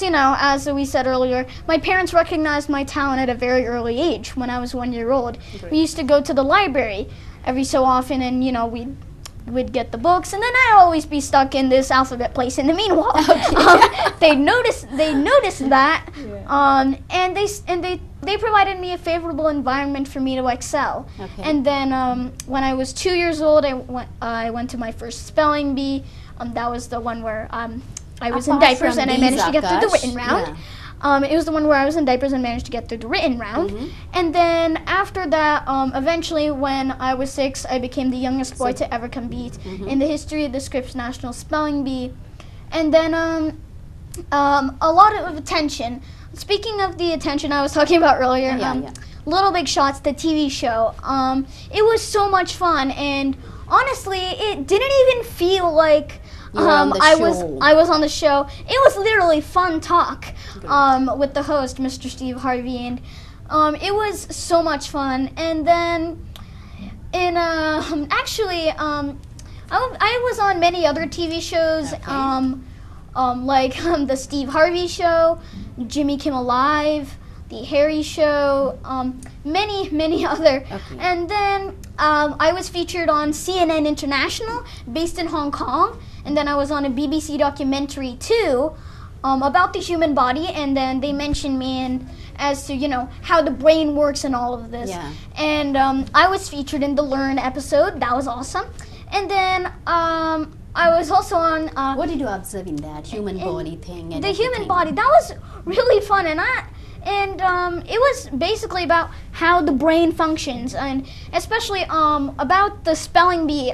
as we said earlier, my parents recognized my talent at a very early age when I was 1 year old. We used to go to the library every so often, and we'd get the books, and then I'd always be stuck in this alphabet place in the meanwhile. They noticed that, and they provided me a favorable environment for me to excel. Okay. And then when I was 2 years old, I went to my first spelling bee. That was the one where I was in Apart diapers from and I these, managed to get through the Akash, written round. It was the one where I was in diapers and managed to get through the written round. And then after that, eventually when I was 6, I became the youngest boy to ever compete in the history of the Scripps National Spelling Bee. And then a lot of attention. Speaking of the attention I was talking about earlier, Little Big Shots, the TV show, it was so much fun, and honestly, it didn't even feel like You were on the show. I was on the show. It was literally fun talk with the host, Mr. Steve Harvey, and it was so much fun. And then, I was on many other TV shows, like the Steve Harvey Show, Jimmy Kimmel Live, The Harry Show, many other. Okay. And then I was featured on CNN International, based in Hong Kong. And then I was on a BBC documentary too, about the human body. And then they mentioned me as to how the brain works and all of this. Yeah. And I was featured in the Learn episode. That was awesome. And then I was also on What did you observe in that human body thing? And the human everything? body. That was really fun, and it was basically about how the brain functions, and especially about the spelling bee,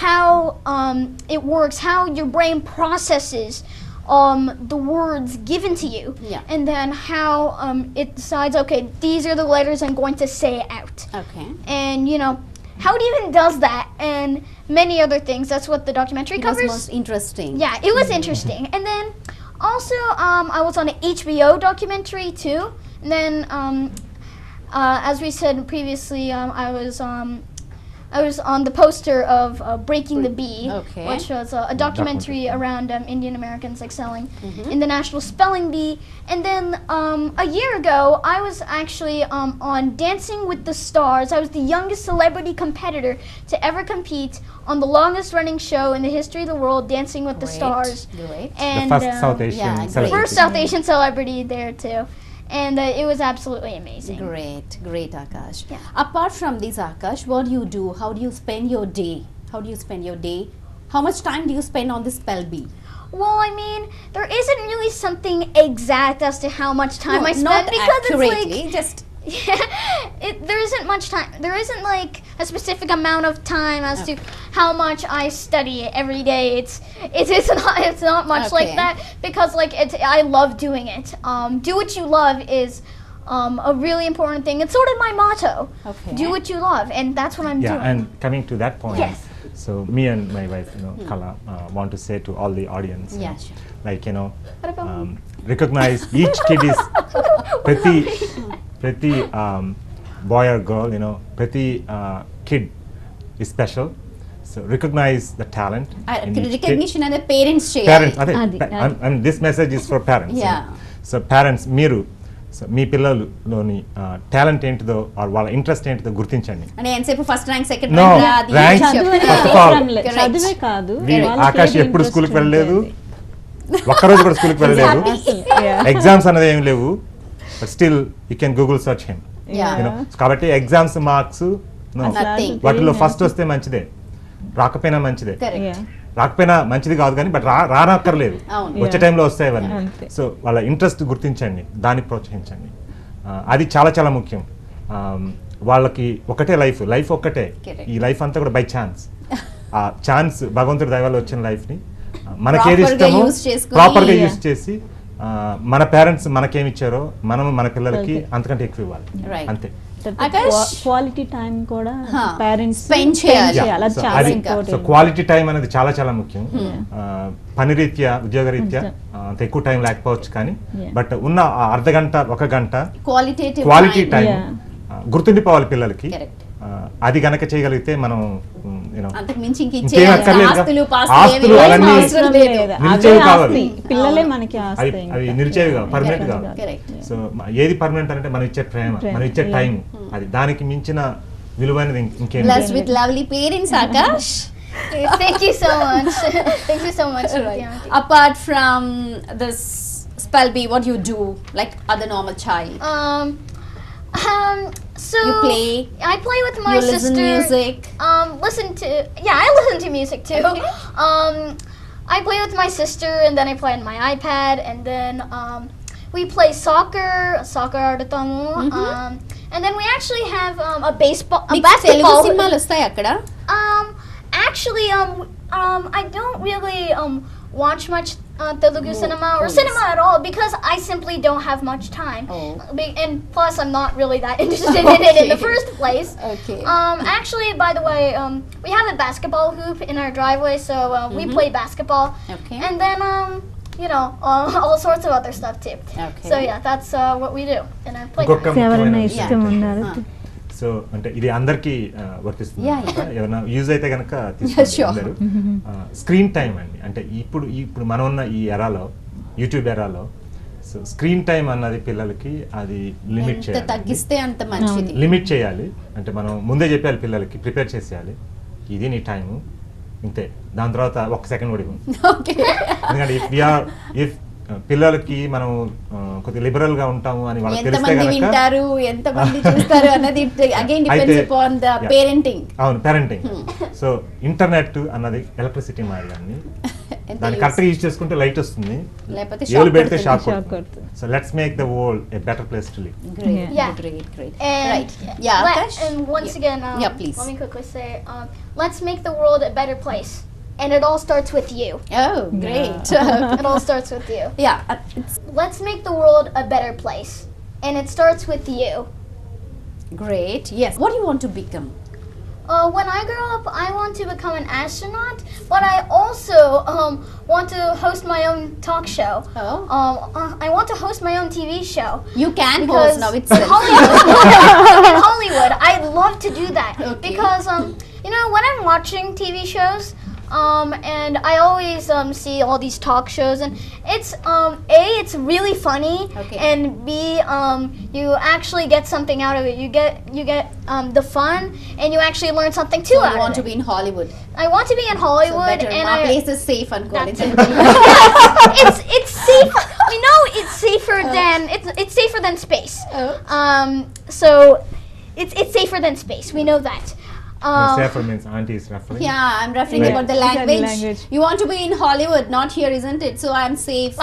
how it works, how your brain processes the words given to you, Yeah. and then how it decides, okay, these are the letters I'm going to say out, Okay. and how it even does that, and many other things. That's what the documentary It was covers. most interesting. Yeah, it was interesting. And then also, I was on an HBO documentary too. And then, as we said previously, I was on the poster of Breaking the Bee, Okay. which was a documentary around Indian Americans excelling in the National Spelling Bee. And then a year ago, I was actually on Dancing with the Stars. I was the youngest celebrity competitor to ever compete on the longest running show in the history of the world, Dancing with the Great, Stars. great. And The first South Asian yeah, great. celebrity. first South Asian celebrity there too, and it was absolutely amazing. Great, Akash. Yeah. Apart from this, Akash, what do you do? How do you spend your day? How much time do you spend on this spell bee? Well, I mean, there isn't really something exact as to how much time I spend, not because accurately, it's just like there isn't much time. There isn't like a specific amount of time as to how much I study every day. It's not much like Okay. that, because like I love doing it. Do what you love is a really important thing. It's sort of my motto. Okay. Do what you love, and that's what I'm Yeah, doing. and coming to that point, Yes. so me and my wife, Kala, want to say to all the audience, Yeah, sure. like What about recognize each kid is prati boy or girl, prati kid is special. So recognize the talent. in each kid. Recognition అనేది parents చేయాలి. Parents, అదే, అది. and this message is for parents. Yeah. So parents, మీరు మీ పిల్లలలోని talent ఏంటిదో or వాళ్ళ interest ఏంటిదో గుర్తించండి. అంటే ఎంతసేపు first rank second No, rank rank చదువునే first of all. అవసరం లేదు. Correct. చదువే కాదు వాళ్ళకి ఆకాష్ ఏది ఎప్పుడు interest స్కూల్కి వెళ్ళలేదు, ఉంటుంది. ఒక్కరోజు కూడా స్కూల్కి వెళ్ళలేదు, Yeah. ఎగ్జామ్స్ అనేది ఏమి లేవు, but still you can Google search him. Yeah. కాబట్టి ఎగ్జామ్స్ మార్క్స్ Nothing. వాటిలో ఫస్ట్ వస్తే మంచిదే, రాకపోయినా మంచిదే. కరెక్ట్. Yeah. రాకపోయినా మంచిది కాదు కానీ బట్ రానక్కర్లేదు, అవును. వచ్చే Yeah. టైంలో వస్తాయి అవన్నీ. అంతే. సో వాళ్ళ ఇంట్రెస్ట్ గుర్తించండి, దాన్ని ప్రోత్సహించండి. అది చాలా చాలా ముఖ్యం. వాళ్ళకి ఒకటే లైఫ్ ఒక్కటే, Correct. ఈ లైఫ్ అంతా కూడా బై ఛాన్స్. ఆ ఛాన్స్ భగవంతుడి దయ వల్ల వచ్చిన లైఫ్ని మనకేది Proper గా ఇష్టమో use చేసుకొని, ప్రాపర్గా Yeah. యూజ్ చేసి మన పేరెంట్స్ మనకేమిచ్చారో మనము మన పిల్లలకి అంతకంటే ఎక్కువ ఇవ్వాలి. Right. అంతే. ఆకాష్? క్వాలిటీ టైం కూడా Huh. పేరెంట్స్ Spend చేయాలి. అది So చాలా అది important. సో క్వాలిటీ టైం అనేది చాలా చాలా ముఖ్యం. పని రీత్యా ఉద్యోగ రీత్యా అంత ఎక్కువ టైం లేకపోవచ్చు కానీ Yeah. బట్ ఉన్న ఆ అర్ధగంట ఒక గంట క్వాలిటేటివ్ క్వాలిటీ టైం Yeah. గుర్తుండిపోవాలి పిల్లలకి. Correct. అది గనక చేయగలిగితే మనం అంతకు మించి ఇంక ఇంకేం అక్కర్లేదు కదా. ఆస్తులు ఆస్తులు అవన్నీ అవసరం లేదు. నిలిచేవి అవే కావాలి. ఆస్తి. పిల్లలే మనకి ఆస్తి అవి ఇంకా. నిలిచేవి కావు, పర్మనెంట్ Yeah. కావు. Correct. సో ఏది పర్మనెంట్ అంటే మనం ఇచ్చే ప్రేమ, మనం ఇచ్చే Yeah. టైం, అది దానికి మించిన విలువైనది ఇంకేం లేదు. Blessed with lovely parents, Akash. Thank you so much. Thank you so much. Right. Yeah. Apart from this spell bee, what you do like other normal child? So You play? I play with my You sister. listen music? I listen to music too. I play with my sister, and then I play on my iPad, and then we play soccer ఆడతాము. And then we actually have a మీకు Telugu basketball. సినిమాలు వస్తాయి అక్కడ? Actually, I don't really watch much Telugu cinema or movies. cinema at all because I simply don't have much time. Oh. And plus, I'm not really that interested in it in the first place. Okay. Actually, by the way, we have a basketball hoop in our driveway, so we play basketball. Okay. And then, all sorts of other stuff too. Okay. So yeah, that's what we do. And I play. ఇంకొక ఎవరైనా ముఖ్యమైన ఇష్టం విషయం ఉన్నారు so అంటే ఇది అందరికీ వర్తిస్తుంది. Yeah, yeah. ఏమైనా యూజ్ అయితే కనుక Sure. స్క్రీన్ టైం అండి. అంటే ఇప్పుడు మనం ఉన్న ఈ ఎరాలో, యూట్యూబ్ ఎరాలో, సో స్క్రీన్ టైం అన్నది పిల్లలకి అది లిమిట్ ఎంత చేయాలి. తగ్గిస్తే అంత మంచిది. లిమిట్ చేయాలి అంటే మనం ముందే చెప్పాలి పిల్లలకి, ప్రిపేర్ చేసేయాలి, ఇది నీ టైము ఇంతే, దాని తర్వాత ఒక సెకండ్ కూడా ఇవ్వను. ఓకే. ఎందుకంటే ఇఫ్ పిల్లలకి మనం కొద్దిగా లిబరల్ గా ఉంటాము అని వాళ్ళకి తెలిస్తే ఎంతమంది కనుక, వింటారు, ఎంతమంది చూస్తారు అన్నది అగైన్ డిపెండ్స్ అయితే- అపాన్ ద Yeah. పేరెంటింగ్. అవును, పేరెంటింగ్. సో ఇంటర్నెట్ అన్నది ఎలక్ట్రిసిటీ మాదిరి, దాన్ని కరెక్ట్గా యూజ్ చేసుకుంటే లైట్ వస్తుంది, లేకపోతే ఏళ్ళు పెడితే షాక్ Shock కొడుతుంది. కొడుతుంది. So let's make the world A better place to live. Great, Yeah. great. And Right. Yeah, let- Akash? and once Yeah. again, Yeah, please. let me quickly say, let's make the world a better place, and it all starts with you. Oh, great. It all starts with you. Yeah, it's Let's make the world a better place, and it starts with you. great. Yes. What do you want to become? When I grow up, I want to become an astronaut, but I also want to host my own talk show. Oh. I want to host my own TV show. You can Because host now itself. in Hollywood, I'd love to do that. Okay. Because when I'm watching TV shows, and I always see all these talk shows, and it's it's really funny, Okay. and B, you actually get something out of it. You get the fun, and you actually learn something too So out you want of to it. be in Hollywood. I want to be in So Hollywood, better. and My place is safe and That's quality. it's safe. We know it's safer than it's safer than space. Oh. So it's safer than space. We know that. Safer means auntie is referring. Yeah, I'm referring Right. about the Yeah, the language. language. You want to be in Hollywood, not here, isn't it? So I'm safe.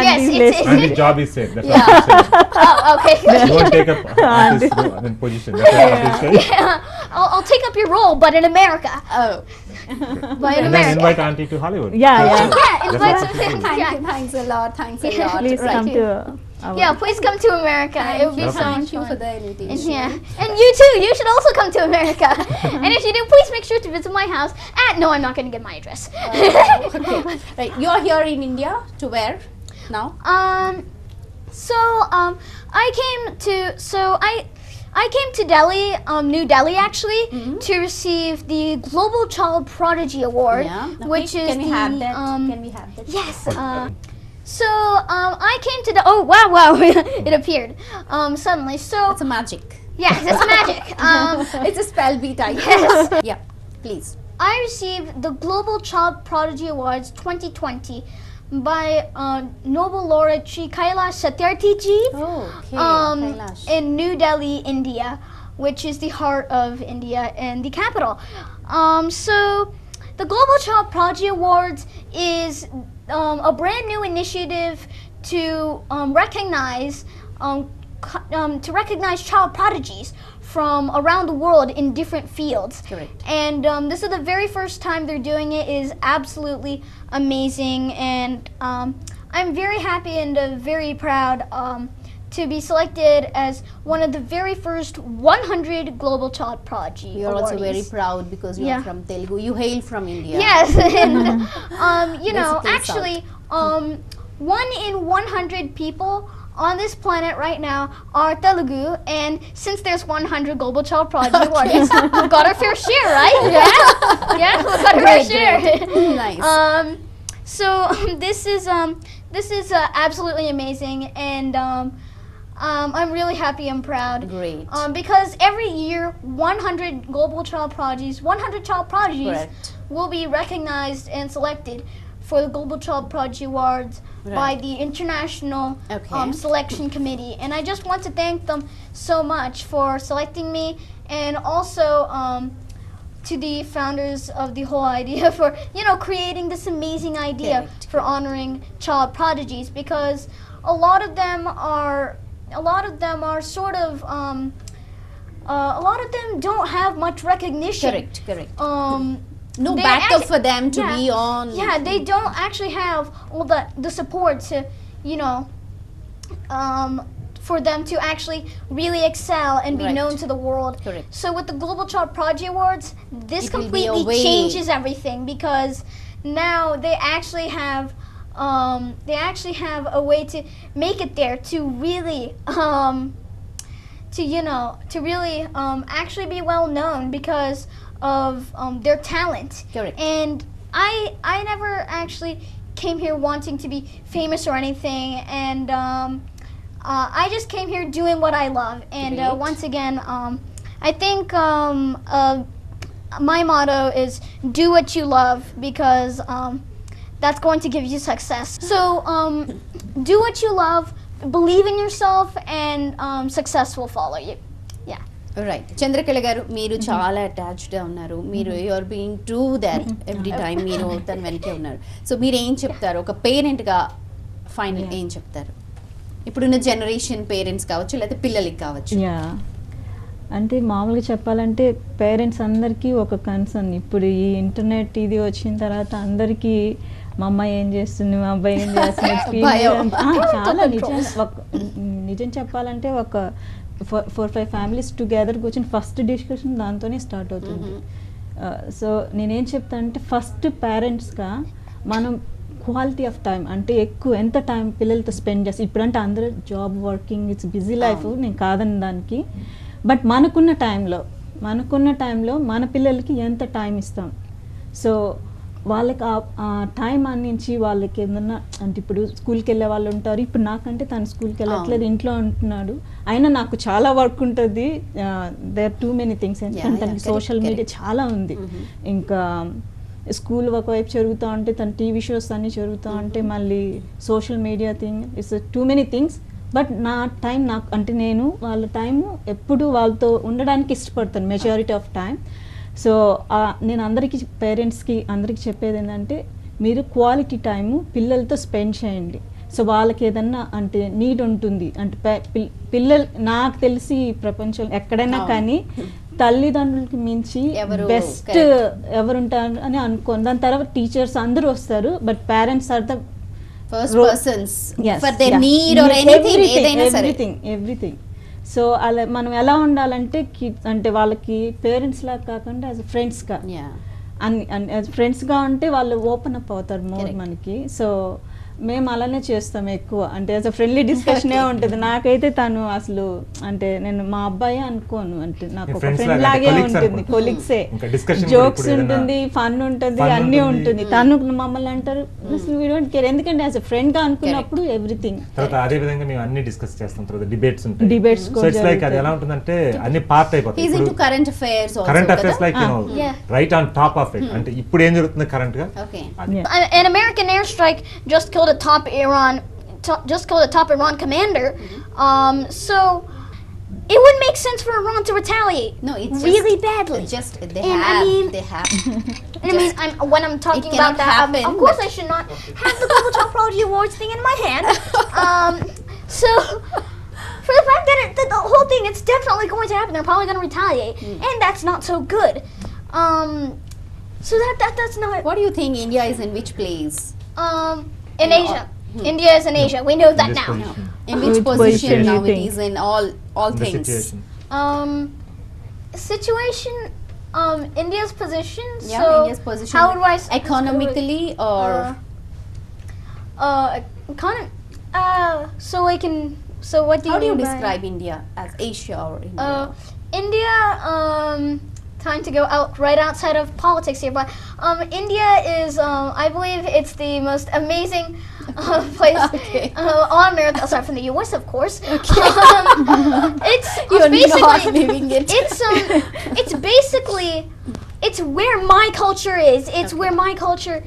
Yes, Auntie's Auntie job is safe. That's Yeah. what I'm saying. Oh, okay. You won't take up auntie's position. That's what I'm saying. I'll take up your role, but in America. Oh. But in And then America. invite auntie to Hollywood. Yeah, yeah. Yeah, invite That's some what you do. Thanks a lot. Thanks a lot. Yeah. Please Right. come to Yeah, please come to America. It would be so Thank much you for fun. the And, invitation. yeah, and you too. You should also come to America. And if you do, please make sure to visit my house. No, I'm not going to get my address. Okay. Right, you're here in India to where now? I came to Delhi, New Delhi actually, to receive the Global Child Prodigy Award, Yeah. Okay, which is can we the have that? um, Can we have that? yes. I came to the wow it appeared suddenly. So It's a magic. yes, it's magic. It's a spell bee type. Yes. Yeah, please. I received the Global Child Prodigy Awards 2020 by Nobel laureate Shri Kailash Satyarthi ji Okay. Kailash. in New Delhi, India, which is the heart of India and the capital. So the Global Child Prodigy Awards is a brand new initiative to recognize child prodigies from around the world in different fields. Correct. And this is the very first time they're doing it. Is absolutely amazing, and I'm very happy and very proud to be selected as one of the very first 100 Global Child Prodigy We are also very awardees. proud because you Yeah. are from Telugu. You hail from India. Yes, and you know, Basically actually, 1 in 100 people on this planet right now are Telugu, and since there's 100 Global Child Prodigy awardees, we've got our fair share, right? Yeah, yeah, we've got our fair share. Nice. So this is absolutely amazing, and I'm really happy and proud. Great. Because every year, 100 Global Child Prodigies, 100 child prodigies Correct. will be recognized and selected for the Global Child Prodigy Awards by Right. the International Okay. Selection Committee. And I just want to thank them so much for selecting me, and also to the founders of the whole idea for, you know, creating this amazing idea Correct, for honoring child prodigies, because a lot of them are sort of a lot of them don't have much recognition. Correct, correct. No They backup actually- for them to yeah, be on. Yeah, they don't actually have all the support to, you know, for them to actually really excel and be Right. known to the world. Correct. So with the Global Child Prodigy Awards, this It will be a completely way. changes everything, because now they actually have a way to make it there to really actually be well known because of their talent. Correct. And I never actually came here wanting to be famous or anything, and I just came here doing what I love. And Great. once again, I think my motto is do what you love, because that's going to give you success. So do what you love, believe in yourself, and success will follow you. Yeah. Right Chandrakala garu, మీరు చాలా అటాచ్డ్గా ఉన్నారు. మీరు you're being true that every time మీరు తన వెనకే ఉన్నారు. So మీరు ఏం చెప్తారు ఒక పేరెంట్గా? ఫైనల్ ఏం చెప్తారు ఇప్పుడున్న జనరేషన్ పేరెంట్స్ కావచ్చు, లేకపోతే పిల్లలకి కావచ్చు? యా, అంటే మామూలుగా చెప్పాలంటే పేరెంట్స్ అందరికీ ఒక కన్సర్న్. ఇప్పుడు ఈ ఇంటర్నెట్ ఇది వచ్చిన తర్వాత అందరికీ మా అమ్మాయి ఏం చేస్తుంది, మా అబ్బాయి ఏం చేస్తుంది, భయం. చాలా నిజం చెప్పాలంటే ఒక 4-5 ఫ్యామిలీస్ టుగెదర్ కూర్చొని ఫస్ట్ డిస్కషన్ దాంతోనే స్టార్ట్ అవుతుంది. సో నేనేం చెప్తాను అంటే, ఫస్ట్ పేరెంట్స్గా మనం క్వాలిటీ ఆఫ్ టైం, అంటే ఎక్కువ ఎంత టైం పిల్లలతో స్పెండ్ చేస్తాం. ఇప్పుడంటే అందరూ job, working, it's busy life, నేను కాదని దానికి. బట్ మనకున్న టైంలో మన పిల్లలకి ఎంత టైం ఇస్తాం. సో వాళ్ళకి ఆ టైం అందించి వాళ్ళకి ఏమన్నా, అంటే ఇప్పుడు స్కూల్కి వెళ్ళే వాళ్ళు ఉంటారు. ఇప్పుడు నాకంటే తను స్కూల్కి వెళ్ళట్లేదు, ఇంట్లో ఉంటున్నాడు. అయినా నాకు చాలా వర్క్ ఉంటుంది. There too many things. ఎందుకంటే తనకి సోషల్ మీడియా చాలా ఉంది. ఇంకా స్కూల్ ఒకవైపు జరుగుతూ ఉంటే తన టీవీ షోస్ అన్నీ జరుగుతూ ఉంటే మళ్ళీ social media thing, it's two many things. But నా టైం నాకు, అంటే నేను వాళ్ళ టైము ఎప్పుడు వాళ్ళతో ఉండడానికి ఇష్టపడతాను మెజారిటీ ఆఫ్ టైం. సో నేను అందరికీ పేరెంట్స్కి అందరికీ చెప్పేది ఏంటంటే, మీరు క్వాలిటీ టైము పిల్లలతో స్పెండ్ చేయండి. సో వాళ్ళకి ఏదన్నా అంటే నీడ్ ఉంటుంది, అంటే పిల్లలు, నాకు తెలిసి ప్రపంచం ఎక్కడైనా కానీ తల్లిదండ్రులకి మించి బెస్ట్ ఎవరుంటారు అని అనుకోను. దాని తర్వాత టీచర్స్ అందరూ వస్తారు, but parents are the first Ro- persons Yes, for their yeah. Need or anything ఏదైనా సరే ఎవ్రీథింగ్ సో అలా మనం ఎలా ఉండాలంటే అంటే వాళ్ళకి పేరెంట్స్ లాగా కాకుండా యాజ్ ఫ్రెండ్స్గా యా యాజ్ ఫ్రెండ్స్గా ఉంటే వాళ్ళు ఓపెన్ అప్ అవుతారు మోర్ Correct. మనకి సో మేము అలానే చేస్తాం ఎక్కువ అంటే యాజ్ అ ఫ్రెండ్లీ డిస్కషనే ఉంటుంది నాకైతే తను అసలు అంటే నేను మా అబ్బాయి అనుకోను అంటే నాకు మీ ఒక friends ఫ్రెండ్ లాగా లాగే అంటే colleagues ఉంటుంది అనుకో. కొలీగ్సే ఇంకా discussion కూడా జోక్స్ ఇప్పుడు ఏదైనా ఉంటుంది ఫన్ ఉంటుంది fun అన్నీ ఉంటుంది. ఉంటుంది తను మమ్మల్ని అంటారు అసలు వీ డోంట్ కేర్ ఎందుకంటే యాజ్ అ ఫ్రెండ్ గా అనుకున్నప్పుడు ఎవ్రీథింగ్ తర్వాత అదే విధంగా మేము అన్ని డిస్కస్ చేస్తాం తర్వాత డిబేట్స్ ఉంటాయి Debates సో ఇట్స్ లైక్ అది ఎలా ఉంటుందంటే అన్ని పార్ట్ అయిపోతాయి హీస్ ఇన్ టు ఇప్పుడు current affairs current affairs like Yeah. Right on top of it అంటే ఇప్పుడు ఏం జరుగుతుంది కరెంట్ గా okay An American airstrike just killed a top Iran commander. So it would make sense for Iran to retaliate. No, it's really just, badly. Just they And I have, mean- they have. And I mean, when I'm talking cannot about that, happen, of course but- I should not have the Global Topology Awards thing in my hand. So, for the fact that, that the whole thing, it's definitely going to happen. They're probably going to retaliate, and that's not so good. So that's not. What do you think India is in which place? In Asia, India is in Asia. We know that this now. position, In which Which position position now you it think? is in all in the things? situation. Situation. India's position. Yeah, so India's position How would I economically or so I can. So what do how do you mean by- describe India as Asia or India? India, time to go right outside of politics here, but India is, I believe it's the most amazing place Okay. on earth, aside from the US, of course. It's You're basically, not living it. It's basically, it's where my culture is. It's Okay. where my culture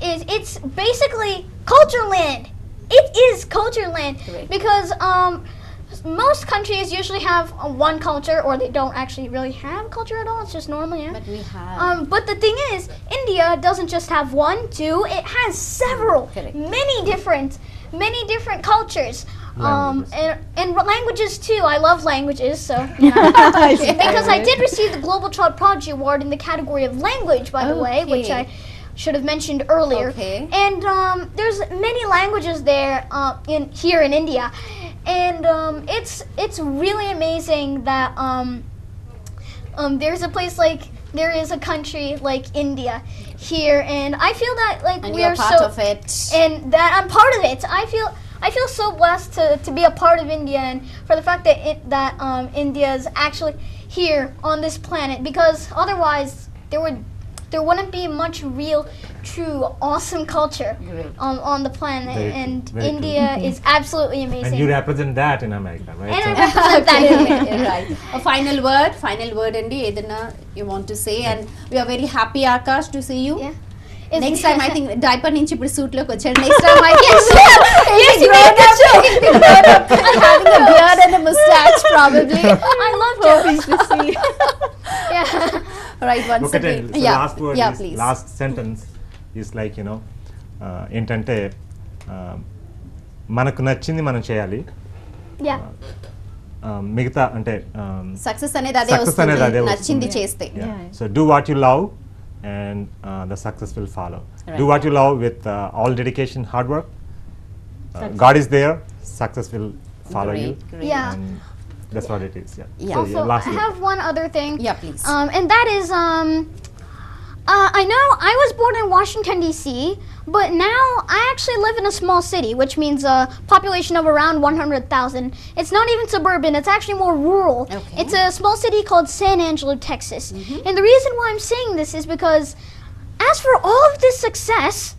is. It's basically culture land. It is culture land Correct. because most countries usually have one culture, or they don't actually really have culture at all. It's just normal, yeah. But we have. But the thing is, India doesn't just have one, two. It has several, Correct. many different cultures. Languages. And languages too. I love languages, so yeah. Because I did receive the Global Child Prodigy Award in the category of language, by the way, which Okay. I should have mentioned earlier. Okay. And there's many languages there here in India, and it's really amazing that there's a place like there is a country like India here, and I feel that like and we you're are part so of it. and that I'm part of it. I feel so blessed to be a part of India, and for the fact that India is actually here on this planet, because otherwise there wouldn't be much real, true, awesome culture Great. on the planet, Very true, and very true. India is absolutely And amazing. you represent that in America, right? And I So- represent that in India. Okay, right. A final word అండి ఏదైనా you want to say, and we are very happy Akash to see you. Yeah. Is- Next time I think diaper నుంచి ఇప్పుడు suit లోకి వచ్చాడు. Next time I Yes, yes, you made that joke. having a beard and a mustache probably. I love jokes. Yeah. Right, once ఒకటే again. so Yeah, last word yeah, is, please. last sentence is like ఏంటంటే మనకు నచ్చింది మనం చేయాలి Yeah. మిగతా అంటే success అనేది అదే సక్సెస్ అనేది అదే వస్తుంది నచ్చింది వస్తుంది. చేస్తే. Yeah. So do what you love and the success will follow. Right. Do what you love with all dedication, hard work. Success. God is there. Success will follow you. Great, great. Yeah. And that's what it is. Yeah. Yeah. So, Also, last I word. have one other thing. Yeah, please. And that is, I know I was born in Washington, D.C., but now I actually live in a small city, which means a population of around 100,000. It's not even suburban, it's actually more rural. Okay. It's a small city called San Angelo, Texas. And the reason why I'm saying this is because as for all of this success,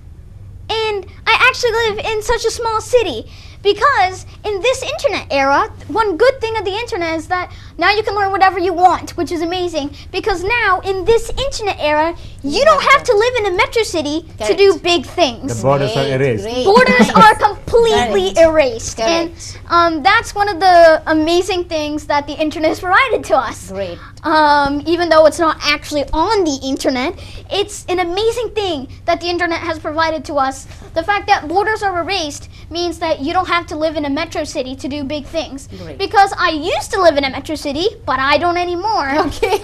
and I actually live in such a small city, because in this internet era, one good thing of the internet is that now you can learn whatever you want, which is amazing. Because now in this internet era, you don't have to live in a metro city to do Correct. big things. The borders are Great, erased. great. Borders Nice. are completely Correct. erased, Correct. and that's one of the amazing things that the internet has provided to us. Great. Even though it's not actually on the internet, it's an amazing thing that the internet has provided to us. The fact that borders are erased means that you don't have to live in a metro city to do big things. Great. Because I used to live in a metro city, but I don't anymore. Okay.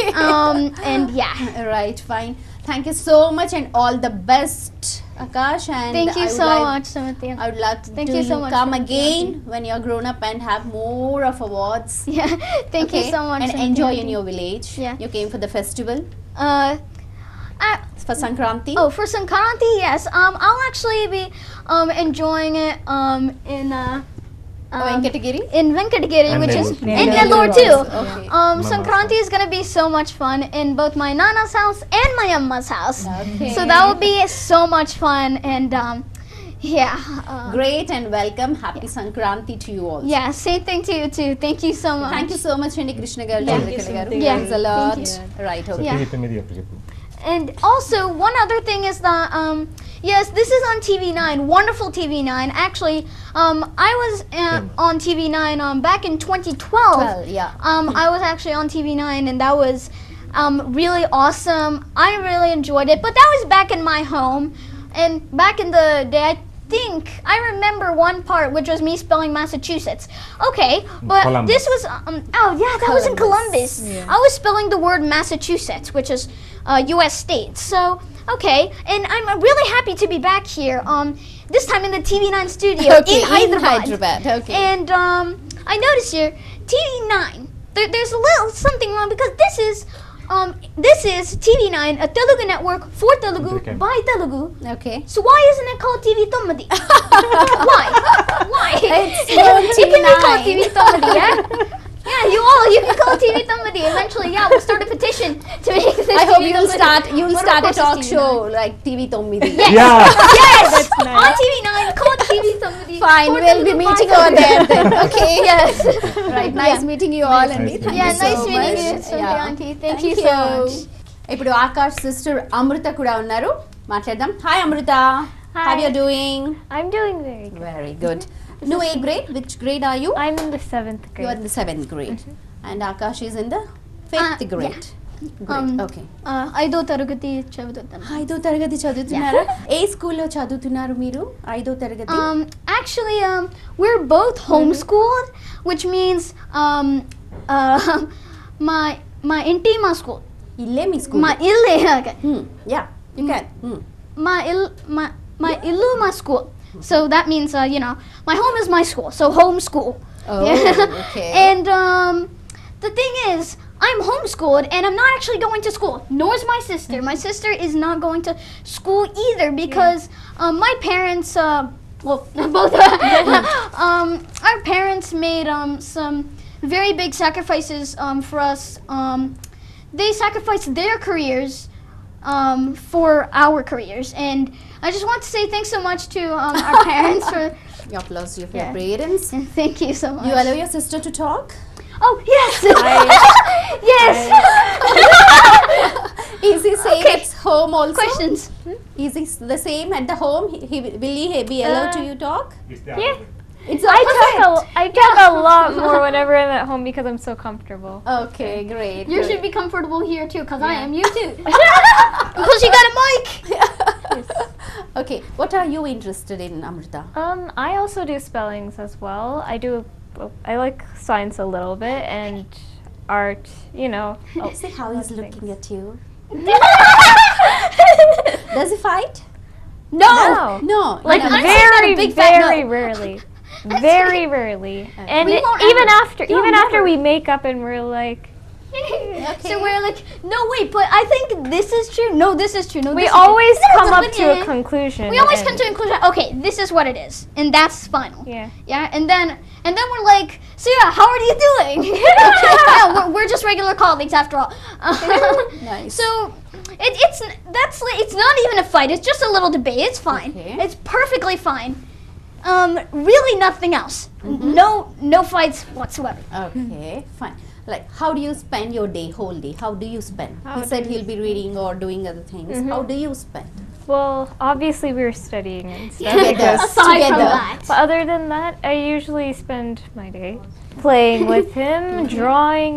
And yeah. Right, fine. Thank you so much and all the best Akash, and Thank you I would so like- much, Timothy. I would love to Thank you so much, come Timothy. again when you're grown up and have more of awards. Yeah, thank you Okay? so much. And Timothy. enjoy in your village. Yeah. You came for the festival I- for Sankranti. Oh, for Sankranti, yes. I'll actually be enjoying it in Venkatagiri. in Venkatagiri, And which is Nellore. in Nellore Nellore also. too. Okay. Mama's Sankranti house. is gonna be so much fun in both my nana's house and my amma's house. Okay. So that will be so much fun, and yeah. Great and welcome. Happy Sankranti to you all. Yeah, same thing to you too. Thank you so much. Thank you so much, Andy Krishna garu, Yeah. Chandrakala garu. Thank you. Thanks a lot. Thank Right. So Okay. Yeah. TV మీద ఎప్పుడు చెప్పు. And also, one other thing is that, yes, this is on TV9, wonderful TV9. Actually, I was on TV9 back in 2012. 12, yeah. I was actually on TV9, and that was really awesome. I really enjoyed it, but that was back in my home. And back in the day, I remember one part, which was me spelling Massachusetts. Okay, but Columbus. this was, oh yeah, that was in Columbus. Yeah. I was spelling the word Massachusetts, which is U.S. state. So, okay, and I'm really happy to be back here. This time in the TV9 studio Okay, in Hyderabad. Hyderabad, okay. And I noticed here, TV9. There's a little something wrong because this is TV9, a Telugu network for Telugu Okay. by Telugu. Okay. So why isn't it called TV Tomadi? Why? Why? It's called It can be called TV9. TV Tomadi, yeah? Yeah, you can call it TV Tomadi. Eventually, yeah, we'll start a petition to make this I hope TV you'll Tomadi. start But of a course it's talk TV9. show like TV Tomidi. Yeah. Yes! nice. On TV9, call it TV Tomadi. Fine, For we'll be Telugu meeting by over there Telugu. then. Okay. Yes. Right. Nice meeting you all, Andy. Nice Thank Yeah, you so nice meeting you, much. Sophia Yeah. auntie. Thank you so much. ఇప్పుడు Akash sister అమృత కూడా ఉన్నారు, మాట్లాడదాం. Hi Amrita, Hi. How you doing? I'm doing very good. Very good. నువ్వు ఏ grade? Which grade are you? I'm in the 7th You are grade. in the 7th grade. And Akash is in the 5th grade. Great. Okay. ఐదో తరగతి చదువుతాను. 5వ తరగతి చదువుతున్నారా? ఏ స్కూల్లో చదువుతున్నారు మీరు? 5వ తరగతి. Actually, we're both homeschooled, which means my inti ma school. ఇల్లే మీ school. My ille, okay. Yeah, you can. My illu ma school. So that means my home is my school. So homeschool. Oh, okay. And the thing is, I'm homeschooled and I'm not actually going to school. Nor is my sister. My sister is not going to school either because my parents, well, both, our parents made some very big sacrifices for us. They sacrificed their careers for our careers, and I just want to say thanks so much to our parents for. You applause your Yeah. parents. Thank you so much. You allow your sister to talk? Oh yes, yes. Is he same Okay. at home also? Questions. Is he the same at the home? Will he be allowed to you talk? Yeah. It's I talk a lot more whenever I'm at home because I'm so comfortable. Okay, great. You great. should be comfortable here too, because I am. You too. Because you got a mic. Okay, what are you interested in, Amrita? I also do spellings as well. I like science a little bit and art, Oh, See how he's those looking things. at you. Does he fight? No. No. Like no. very, big fat no. very rarely. Very rarely. And We won't even ever- after we make up and we're like, So we're like, no, wait, but I think this is true. No, this is true. No, we this is true. always And then come it's up to a yeah. conclusion. We always and- come to a conclusion. Okay, this is what it is, and that's final. Yeah. Yeah, and then we're like, so yeah, how are you doing? Yeah, we're just regular colleagues after all. Nice. So it's not even a fight. It's just a little debate. It's fine. Okay. It's perfectly fine. Really nothing else. No fights whatsoever. Okay, fine. Like, how do you spend your day, whole day? How do you spend? How He do said you he'll be reading or doing other things. How do you spend? Well, obviously we were studying and stuff. Together. because- Aside from Together. that. But other than that, I usually spend my day playing with him, drawing,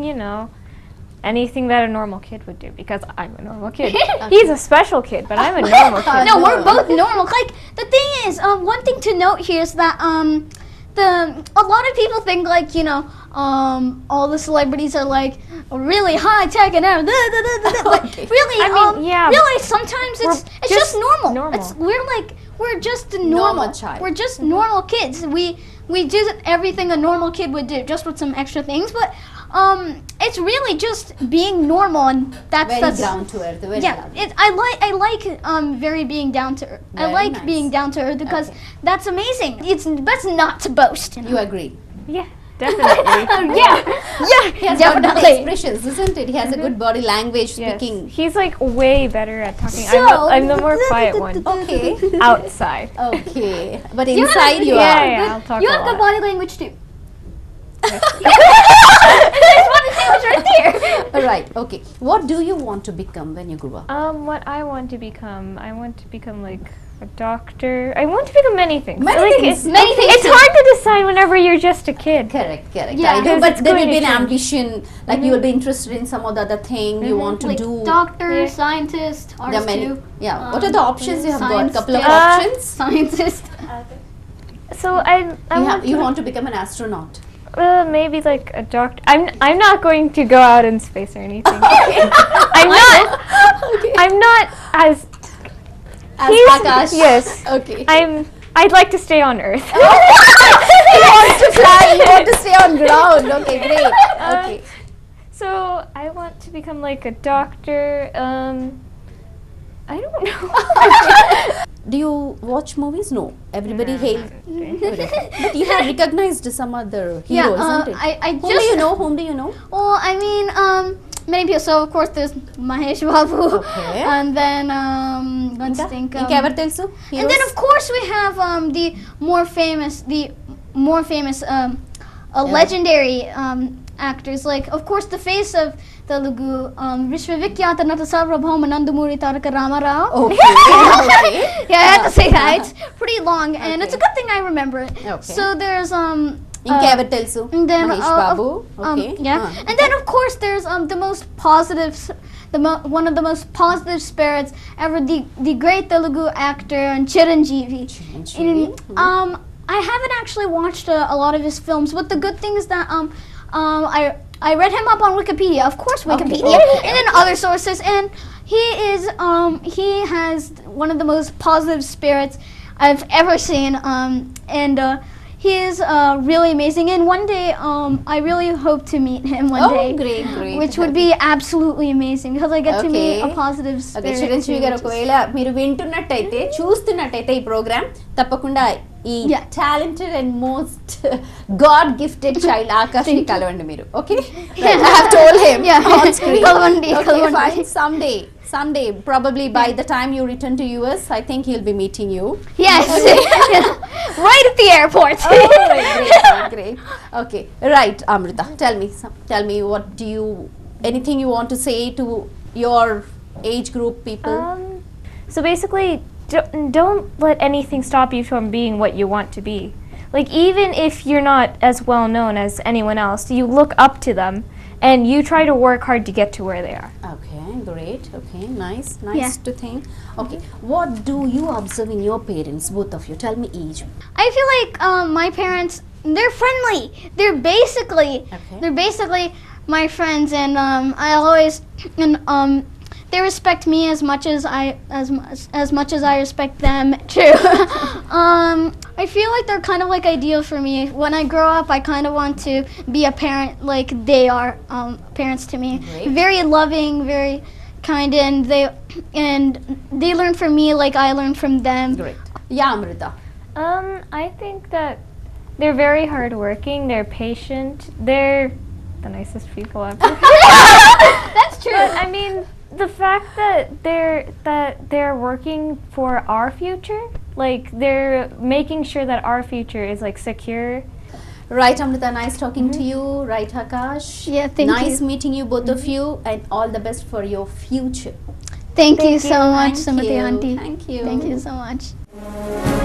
anything that a normal kid would do because I'm a normal kid. He's a special kid, but I'm a normal kid. No, we're both normal. Like the thing is, one thing to note here is that a lot of people think like, you know, all the celebrities are like really high tech and everything. But Okay. really, I mean, yeah. really sometimes it's just just normal. normal. We're just normal. Normal child. We're just normal kids. We do everything a normal kid would do, just with some extra things. But it's really just being normal, and Very that's down to earth. Very yeah. down. I like very being down to earth. I Very like nice. being down to earth because Okay. that's amazing. It's best not to boast. You agree? Yeah, definitely. Yeah, He has got good definitely. expressions, isn't it? He has a good body language Yes. speaking. He's like way better at talking. So- I'm the more quiet one. Okay. Outside. Okay. But You have inside a- you Yeah, are. yeah, I'll talk You a have good lot. body language too. There's body language right there. All right. Okay. What do you want to become when you grow up? What I want to become like a doctor. I want to become many things. Many Like, things. It's, Many things. It's hard to decide whenever you're just a kid. Correct. Correct. Yeah. I do. Because But it's there will going be to an change. ambition. Like you will be interested in some of the other thing you want to Like do. doctor, Yeah. scientist, There are artist many. too. Yeah. What are the options you have got? science Couple of too. options. Scientist. So You want to become an astronaut. maybe like a doctor. I'm not going to go out in space or anything. I'm not as As he's- Akash. Yes. Okay. I'd like to stay on Earth. You want to fly. You want to stay on ground. Okay. Great. Okay. So I want to become like a doctor. I don't know. Do you watch movies? No. Everybody hates. But you have recognized some other heroes, isn't it? I Whom do just you know? Whom do you know? Well, I mean, many people. So of course there's Mahesh Babu, Okay. and then let's think. ఇంకెవరు తెలుసు? And then Heroes? of course we have the more famous legendary actors, like of course the face of Telugu, Vishwavikyata Nata Sarvabhauma Nandamuri Taraka Ramarao. Okay. Okay. Yeah, I have to say that. It's pretty long, and it's a good thing I remember it. Okay. So there's ఇంకెవరు తెలుసు? and then Mahesh Babu. Okay. yeah, and then of course there's the most positive, one of the most positive spirits ever, the great Telugu actor and Chiranjeevi. Chiranjeevi, And, I haven't actually watched a lot of his films, but the good thing is that I read him up on Wikipedia, of course Wikipedia, okay, and then other sources, and he has one of the most positive spirits I've ever seen, and he is really amazing. And one day, I really hope to meet him one Oh, day, great, great. which would be absolutely amazing because I get to meet a Okay. positive okay spirit. Chiranjeevi too, గారు which is- ఒకవేళ మీరు వింటున్నట్టయితే చూస్తున్నట్టయితే ఈ programme తప్పకుండా ఈ Yeah. Talented and most God gifted child Akash ని కలవండి మీరు okay Yeah. I have told him Yeah. On screen కలవండి, కలవండి. Fine someday probably by the time you return to US I think he'll be meeting you. Yes, right at the airport. Great. Okay, right, Amrita. Tell me, what do you? Anything you want to say to your age group people? So basically, don't let anything stop you from being what you want to be. Like even if you're not as well known as anyone else, you look up to them and you try to work hard to get to where they are. Okay, great. Okay, nice Yeah. to think. Okay, what do you observe in your parents, both of you? Tell me each. I feel like my parents, they're friendly. They're basically my friends, and I always they respect me as much as I respect them too. I feel like they're kind of like ideal for me. When I grow up, I kind of want to be a parent like they are parents to me. Great. Very loving, very kind, and they learn from me like I learn from them. Great. Yeah, Amrita. I think that they're very hardworking. They're patient. They're the nicest people ever. That's true. But I mean, the fact that they're working for our future, like they're making sure that our future is like secure. Right, Amrita. Nice talking to you. Right, Akash. Yeah, thank nice you. meeting you, both of you, and all the best for your future. Thank you so much, Thank Sumati you. auntie. Thank you. Thank you so much.